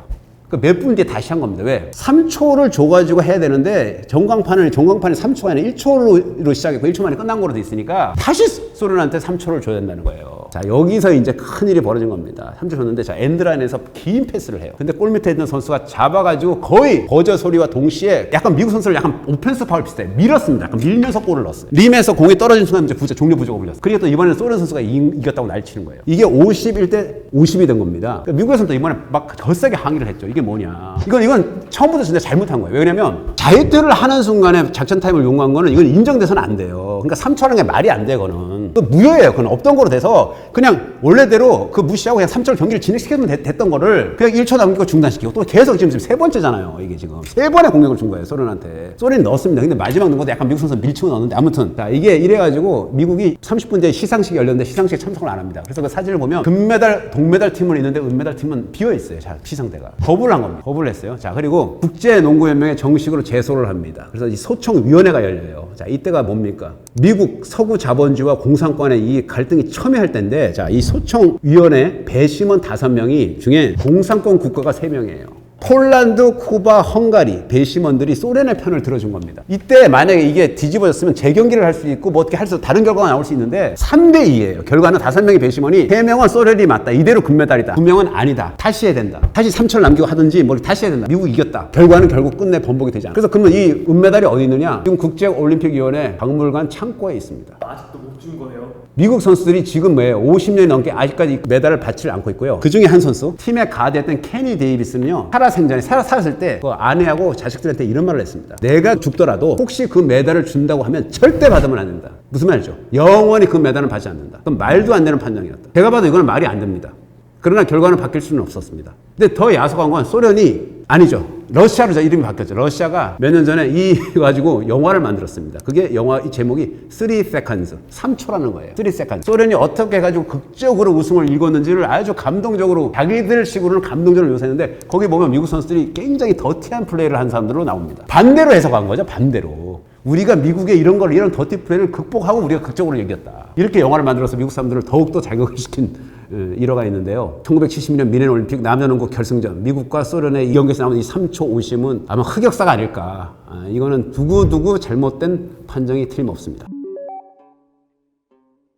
몇 분 뒤에 다시 한 겁니다. 왜? 3초를 줘가지고 해야 되는데 전광판이 3초가 아니라 1초로 시작했고 1초 만에 끝난 거로 돼 있으니까 다시 소련한테 3초를 줘야 된다는 거예요. 자, 여기서 이제 큰일이 벌어진 겁니다. 3초 줬는데 자, 엔드라인에서 긴 패스를 해요. 근데 골 밑에 있는 선수가 잡아가지고 거의 버저 소리와 동시에 약간 미국 선수를 약간 오펜스 파울 비슷해 밀었습니다. 약간 밀면서 골을 넣었어요. 림에서 공이 떨어진 순간 이제 종료 부조가 울렸어요. 그리고 또 이번에는 소련 선수가 이겼다고 난리치는 거예요. 이게 51대 50이 된 겁니다. 그러니까 미국에서는 또 이번에 막 덧세게 항의를 했죠. 이게 뭐냐? 이건 처음부터 진짜 잘못한 거예요. 왜냐면 자유투를 하는 순간에 작전 타임을 요구한 거는 이건 인정돼서는 안 돼요. 그러니까 3초라는 게 말이 안 돼, 그거는. 무효예요. 그건 없던 거로 돼서 그냥 원래대로 그 무시하고 그냥 3초로 경기를 진행시켜주면 됐던 거를 그냥 1초 남기고 중단시키고 또 계속 지금 세 번째잖아요. 이게 지금 세 번의 공격을 준 거예요. 소련한테. 소련이 넣었습니다. 근데 마지막 넣은 것도 약간 미국 선수 밀치고 넣었는데 아무튼 자 이게 이래가지고 미국이 30분 뒤에 시상식이 열렸는데 시상식에 참석을 안 합니다. 그래서 그 사진을 보면 금메달, 동메달 팀은 있는데 은메달 팀은 비어 있어요. 자, 시상대가 거부를 한 겁니다. 거부를 했어요. 자, 그리고 국제농구연맹에 정식으로 제소를 합니다. 그래서 이 소총위원회가 열려요. 자, 이때가 뭡니까? 미국 서구 자본주의와 공산권의 이 갈등이 첨예할 때인데, 자, 이 소총위원회 배심원 5명이 중에 공산권 국가가 3명이에요. 폴란드, 쿠바, 헝가리, 배심원들이 소련의 편을 들어준 겁니다. 이때 만약에 이게 뒤집어졌으면 재경기를 할 수 있고 뭐 어떻게 할 수 다른 결과가 나올 수 있는데 3대 2예요. 결과는 5명의 배심원이 3명은 소련이 맞다. 이대로 금메달이다. 2명은 아니다. 다시 해야 된다. 다시 3초를 남기고 하든지 뭘 다시 해야 된다. 미국이 이겼다. 결과는 결국 끝내 번복이 되지 않아. 그래서 그러면 이 은메달이 어디 있느냐? 지금 국제올림픽위원회 박물관 창고에 있습니다. 아직도 못 준 거네요. 미국 선수들이 지금 왜 50년이 넘게 아직까지 메달을 받지 않고 있고요. 그 중에 한 선수, 팀의 가드였던 케니 데이비스는요, 살았을 때 그 아내하고 자식들한테 이런 말을 했습니다. 내가 죽더라도 혹시 그 메달을 준다고 하면 절대 받으면 안 된다. 무슨 말이죠? 영원히 그 메달은 받지 않는다. 그럼 말도 안 되는 판정이었다. 제가 봐도 이건 말이 안 됩니다. 그러나 결과는 바뀔 수는 없었습니다. 근데 더 야속한 건 소련이 아니죠. 러시아로 이름이 바뀌었죠. 러시아가 몇 년 전에 이 가지고 영화를 만들었습니다. 그게 영화 이 제목이 3 seconds, 3초라는 거예요. 3 seconds. 소련이 어떻게 해가지고 극적으로 우승을 이뤘는지를 아주 감동적으로 자기들 식으로는 감동적으로 묘사했는데 거기 보면 미국 선수들이 굉장히 더티한 플레이를 한 사람들로 나옵니다. 반대로 해석한 거죠. 반대로. 우리가 미국의 이런 더티 플레이를 극복하고 우리가 극적으로 이겼다. 이렇게 영화를 만들어서 미국 사람들을 더욱더 자극을 시킨 일화가 있는데요. 1972년 미넨 올림픽 남자농구 결승전 미국과 소련의 이 경기에서 나온 이 3초 오심은 아마 흑역사가 아닐까. 이거는 두고두고 잘못된 판정이 틀림없습니다.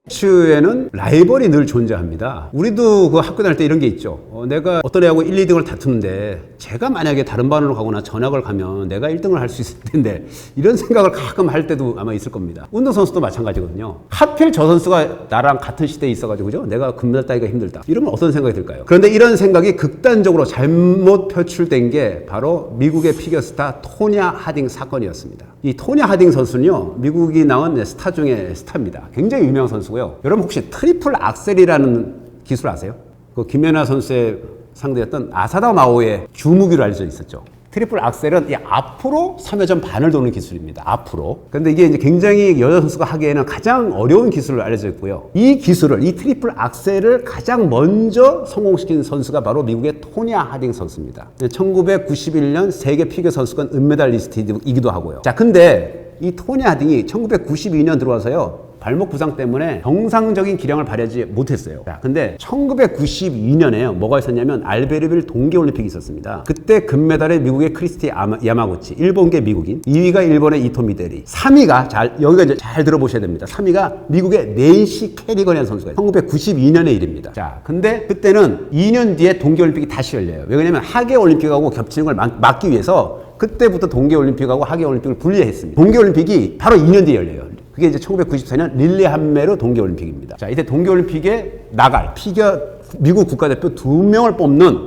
스포츠에는 라이벌이 늘 존재합니다. 우리도 그 학교 다닐 때 이런 게 있죠. 내가 어떤 애하고 1, 2등을 다투는데 제가 만약에 다른 반으로 가거나 전학을 가면 내가 1등을 할 수 있을 텐데 이런 생각을 가끔 할 때도 아마 있을 겁니다. 운동선수도 마찬가지거든요. 하필 저 선수가 나랑 같은 시대에 있어가지고 그죠? 내가 금메달 따기가 힘들다. 이러면 어떤 생각이 들까요? 그런데 이런 생각이 극단적으로 잘못 표출된 게 바로 미국의 피겨스타 토냐 하딩 사건이었습니다. 이 토냐 하딩 선수는요. 미국이 낳은 스타 중에 스타입니다. 굉장히 유명한 선수고요. 여러분 혹시 트리플 악셀이라는 기술 아세요? 그 김연아 선수의 상대였던 아사다 마오의 주무기로 알려져 있었죠. 트리플 악셀은 이 앞으로 3회전 반을 도는 기술입니다. 앞으로. 근데 이게 이제 굉장히 여자 선수가 하기에는 가장 어려운 기술로 알려져 있고요. 이 기술을, 이 트리플 악셀을 가장 먼저 성공시킨 선수가 바로 미국의 토냐 하딩 선수입니다. 1991년 세계 피겨 선수권 은메달리스트이기도 하고요. 자, 근데 이 토냐 하딩이 1992년 들어와서요. 발목 부상 때문에 정상적인 기량을 발휘하지 못했어요. 자, 근데 1992년에요. 뭐가 있었냐면 알베르빌 동계올림픽이 있었습니다. 그때 금메달에 미국의 크리스티 야마구치, 일본계 미국인, 2위가 일본의 이토 미데리, 3위가 여기가 이제 잘 들어보셔야 됩니다. 3위가 미국의 낸시 캐리건이라는 선수가 있어요. 1992년의 일입니다. 자, 근데 그때는 2년 뒤에 동계올림픽이 다시 열려요. 왜냐면 하계올림픽하고 겹치는 걸 막기 위해서 그때부터 동계올림픽하고 하계올림픽을 분리했습니다. 동계올림픽이 바로 2년 뒤에 열려요. 그게 이제 1994년 릴레한메르 동계올림픽입니다. 자, 이때 동계올림픽에 나갈 피겨 미국 국가대표 2명을 뽑는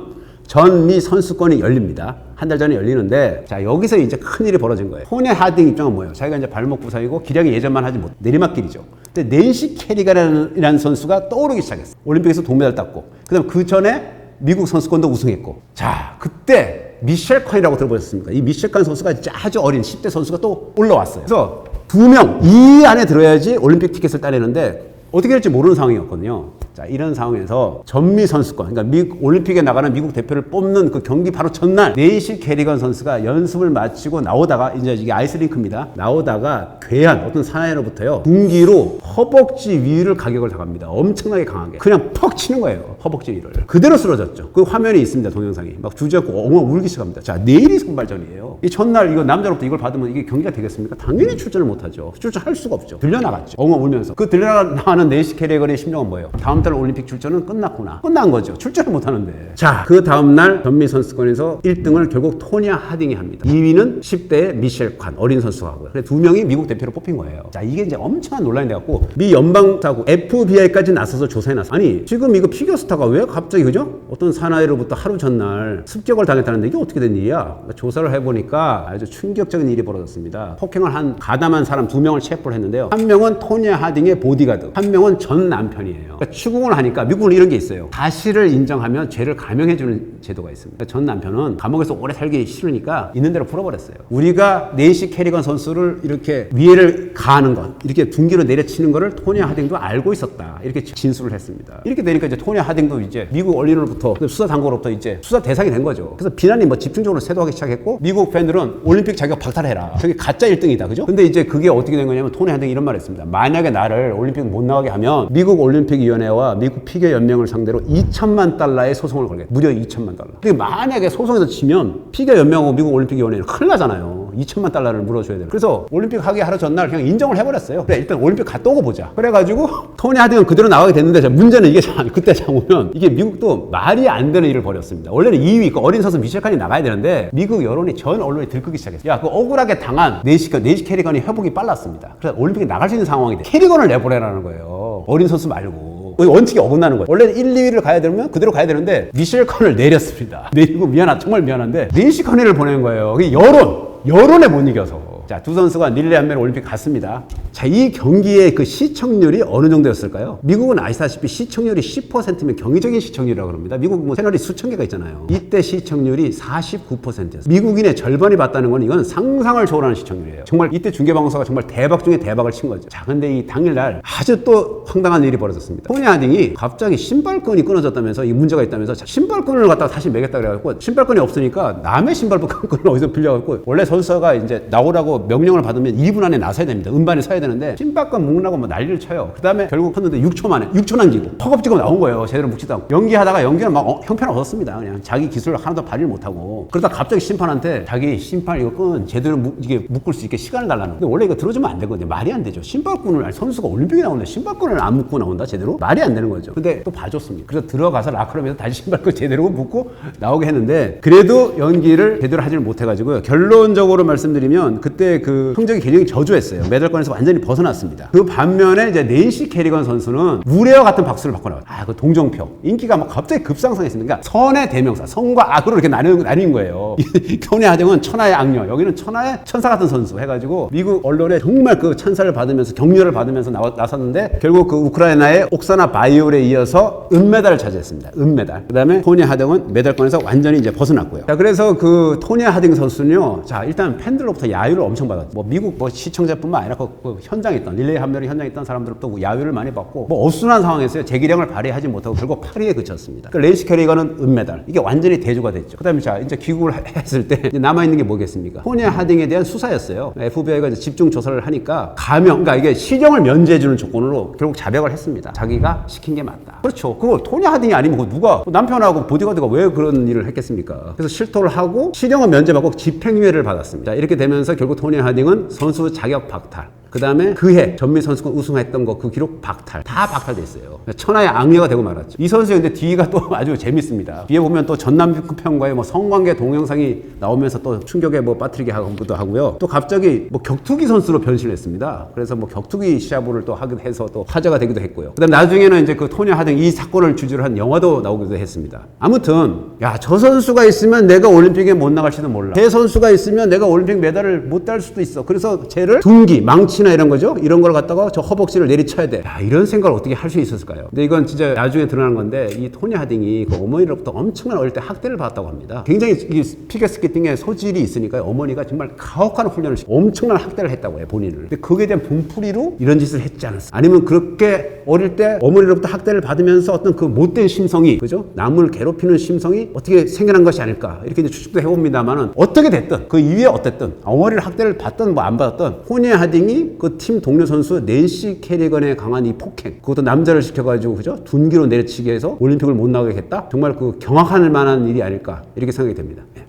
전미 선수권이 열립니다. 한 달 전에 열리는데, 자, 여기서 이제 큰일이 벌어진 거예요. 토냐 하딩 입장은 뭐예요? 자기가 이제 발목 부상이고 기량이 예전만 하지 못, 내리막길이죠. 근데 낸시 캐리건이라는 선수가 떠오르기 시작했어요. 올림픽에서 동메달 땄고, 그 다음 그 전에 미국 선수권도 우승했고, 자, 그때 미셸 칸이라고 들어보셨습니까? 이 미셸 칸 선수가 아주 어린 10대 선수가 또 올라왔어요. 그래서 2명, 이 안에 들어야지 올림픽 티켓을 따내는데 어떻게 될지 모르는 상황이었거든요. 자, 이런 상황에서 전미 선수권, 그러니까 올림픽에 나가는 미국 대표를 뽑는 그 경기 바로 전날 네이시 캐리건 선수가 연습을 마치고 나오다가 이제 이게 아이스링크입니다. 나오다가 괴한 어떤 사나이로부터요 군기로 허벅지 위를 가격을 당합니다. 엄청나게 강하게 그냥 퍽 치는 거예요. 허벅지 위를 그대로 쓰러졌죠. 그 화면이 있습니다. 동영상이 막 주저앉고 엉엉 울기 시작합니다. 자, 내일이 선발전이에요. 이 첫날 이거 남자로부터 이걸 받으면 이게 경기가 되겠습니까? 당연히 출전을 못하죠. 출전할 수가 없죠. 들려나갔죠. 엉엉 울면서 그 들려나가는 네이시 캐리건의 심정은 뭐예요? 다음 달 올림픽 출전은 끝났구나. 끝난 거죠. 출전을 못하는데. 자, 그 다음날 전미 선수권에서 1등을 결국 토냐 하딩이 합니다. 2위는 10대의 미셸 칸, 어린 선수가 하고요. 그래서 2명이 미국 대표로 뽑힌 거예요. 자, 이게 이제 엄청난 논란이 돼갖고 미 연방사고 FBI까지 나서서 조사해놨어. 아니, 지금 이거 피겨스타가 왜 갑자기 그죠? 어떤 사나이로부터 하루 전날 습격을 당했다는데 이게 어떻게 된 일이야? 그러니까 조사를 해보니까 아주 충격적인 일이 벌어졌습니다. 폭행을 한 가담한 사람 2명을 체포를 했는데요. 한 명은 토냐 하딩의 보디가드, 한 명은 전 남편이에요. 그러니까 추궁을 하니까 미국은 이런 게 있어요. 사실을 인정하면 죄를 감형해주는 제도가 있습니다. 전 남편은 감옥에서 오래 살기 싫으니까 있는 대로 풀어버렸어요. 우리가 네이시 캐리건 선수를 이렇게 위해를 가하는 것, 이렇게 둔기로 내려치는 거를 토냐 하딩도 알고 있었다. 이렇게 진술을 했습니다. 이렇게 되니까 이제 토냐 하딩도 이제 미국 언론으로부터 수사 당국으로부터 이제 수사 대상이 된 거죠. 그래서 비난이 뭐 집중적으로 쇄도하기 시작했고 미국 팬들은 올림픽 자격 박탈해라. 저게 가짜 1등이다. 그죠? 근데 이제 그게 어떻게 된 거냐면 토냐 하딩이 이런 말을 했습니다. 만약에 나를 올림픽 못 나가게 하면 미국 올림픽위원회와 우리나라와 미국 피겨 연맹을 상대로 2천만 달러의 소송을 걸겠다. 무려 2천만 달러. 근데 만약에 소송에서 지면 피겨 연맹하고 미국 올림픽위원회는 큰일 나잖아요. 2천만 달러를 물어줘야 돼요. 그래서 올림픽 하기 하루 전날 그냥 인정을 해버렸어요. 그래 일단 올림픽 갔다 오고 보자. 그래가지고 토니 하딩은 그대로 나가게 됐는데 문제는 이게 그때 보면 이게 미국도 말이 안 되는 일을 벌였습니다. 원래는 2위 그 어린 선수 미셸 칸이 나가야 되는데 미국 여론이 전 언론이 들끓기 시작했어요. 야, 그 억울하게 당한 네이시 캐리건이 회복이 빨랐습니다. 그래서 올림픽에 나갈 수 있는 상황이 돼. 캐리건을 내보내라는 거예요. 어린 선수 말고. 원칙이 어긋나는 거예요. 원래는 1, 2위를 가야 되면 그대로 가야 되는데 미셸 칸을 내렸습니다. 내리고 정말 미안한데 네이시 커니를 보낸 거예요. 그게 여론에 못 이겨서. 자, 두 선수가 릴레이 한면 올림픽 갔습니다. 자, 이 경기의 그 시청률이 어느 정도였을까요? 미국은 아시다시피 시청률이 10%면 경이적인 시청률이라고 합니다. 미국 뭐 채널이 수천 개가 있잖아요. 이때 시청률이 49%였어요. 미국인의 절반이 봤다는 건 이건 상상을 초월하는 시청률이에요. 정말 이때 중계방송사가 정말 대박 중에 대박을 친 거죠. 자, 근데 이 당일날 아주 또 황당한 일이 벌어졌습니다. 토니 하딩이 갑자기 신발끈이 끊어졌다면서 이 문제가 있다면서 신발끈을 갖다가 다시 매겠다 그래갖고 신발끈이 없으니까 남의 신발끈을 어디서 빌려갖고 원래 선수가 이제 나오라고 명령을 받으면 2분 안에 나서야 됩니다. 음반에 서야 되는데 신발끈 묶으라고 뭐 난리를 쳐요. 그 다음에 결국 쳤는데 6초 만에 6초 남기고 허겁지겁 나온 거예요. 제대로 묶지도 않고 연기하다가 연기는 막 형편 없었습니다. 그냥 자기 기술을 하나도 발휘를 못하고 그러다 갑자기 심판한테 자기 신발 이거 끈 제대로 이게 묶을 수 있게 시간을 달라는 거예요. 근데 원래 이거 들어주면 안 되거든요. 말이 안 되죠. 신발끈을 아니, 선수가 올림픽에 나오는데 신발끈을 안 묶고 나온다 제대로? 말이 안 되는 거죠. 근데 또 봐줬습니다. 그래서 들어가서 라커룸에서 다시 신발끈 제대로 묶고 나오게 했는데 그래도 연기를 제대로 하지를 못해가지고요. 결론적으로 말씀드리면 그때 그 성적이 굉장히 저조했어요. 메달권에서 완전히 벗어났습니다. 그 반면에 이제 네이시 캐리건 선수는 무례와 같은 박수를 받고 나왔어요. 아, 그 동정표. 인기가 막 갑자기 급상승했습니다. 그러니까 선의 대명사, 선과 악으로 이렇게 나뉜 거예요. 토니 하딩은 천하의 악녀, 여기는 천하의 천사 같은 선수 해가지고 미국 언론에 정말 그 찬사를 받으면서 격려를 받으면서 나섰는데 결국 그 우크라이나의 옥사나 바이올에 이어서 은메달을 차지했습니다. 은메달. 그 다음에 토니 하딩은 메달권에서 완전히 이제 벗어났고요. 자, 그래서 그 토니 하딩 선수는요, 자, 일단 팬들로부터 야유를 엄청 받았죠. 뭐 미국 뭐 시청자뿐만 아니라 그 현장에 있던 릴레이 한멸이 현장에 있던 사람들로부터 야유를 많이 받고 뭐 어수선한 상황에서요 재기량을 발휘하지 못하고 결국 8위에 그쳤습니다. 그러니까 네이시 캐리건은 은메달. 이게 완전히 대조가 됐죠. 그다음에 자 이제 귀국을 했을 때 남아 있는 게 뭐겠습니까? 토니 하딩에 대한 수사였어요. FBI가 이제 집중 조사를 하니까 가명, 그러니까 이게 실형을 면제해주는 조건으로 결국 자백을 했습니다. 자기가 시킨 게 맞다. 그렇죠. 그거 토니 하딩이 아니면 그거 누가 남편하고 보디가드가 왜 그런 일을 했겠습니까? 그래서 실토를 하고 실형은 면제받고 집행유예를 받았습니다. 자, 이렇게 되면서 결국 토니 하딩은 선수 자격 박탈. 그 다음에 그해 전미 선수권 우승했던 거 그 기록 박탈. 다 박탈됐어요. 천하의 악녀가 되고 말았죠. 이 선수의 근데 뒤가 또 아주 재밌습니다. 뒤에 보면 또 전남편과의 뭐 성관계 동영상이 나오면서 또 충격에 뭐 빠뜨리게 하기도 하고요. 또 갑자기 뭐 격투기 선수로 변신했습니다. 그래서 뭐 격투기 시합을 또 하기도 해서 또 화제가 되기도 했고요. 그 다음 나중에는 이제 그 토니 하딩 이 사건을 주제로 한 영화도 나오기도 했습니다. 아무튼 야, 저 선수가 있으면 내가 올림픽에 못 나갈지도 몰라. 제 선수가 있으면 내가 올림픽 메달을 못 딸 수도 있어. 그래서 쟤를 둔기, 망치나 이런 거죠. 이런 걸 갖다가 저 허벅지를 내리쳐야 돼. 야, 이런 생각을 어떻게 할 수 있었을까요? 근데 이건 진짜 나중에 드러난 건데 이 토니 하딩이 그 어머니로부터 엄청난 어릴 때 학대를 받았다고 합니다. 굉장히 이 피겨스케이팅에 소질이 있으니까 어머니가 정말 가혹한 훈련을 시키고 엄청난 학대를 했다고 해요, 본인을. 근데 거기에 대한 분풀이로 이런 짓을 했지 않았어. 아니면 그렇게 어릴 때 어머니로부터 학대를 받으면서 어떤 그 못된 심성이, 그죠? 남을 괴롭히는 심성이 어떻게 생겨난 것이 아닐까. 이렇게 이제 추측도 해봅니다만은 어떻게 됐든 그 이후에 어땠든 어머니를 학대를 받든 뭐 안 받았든 토니 하딩이 그 팀 동료 선수 네이시 캐리건에 강한 이 폭행, 그것도 남자를 시켜가지고, 그죠? 둔기로 내리치게 해서 올림픽을 못 나가게 했다? 정말 그 경악할 만한 일이 아닐까 이렇게 생각이 됩니다. 예.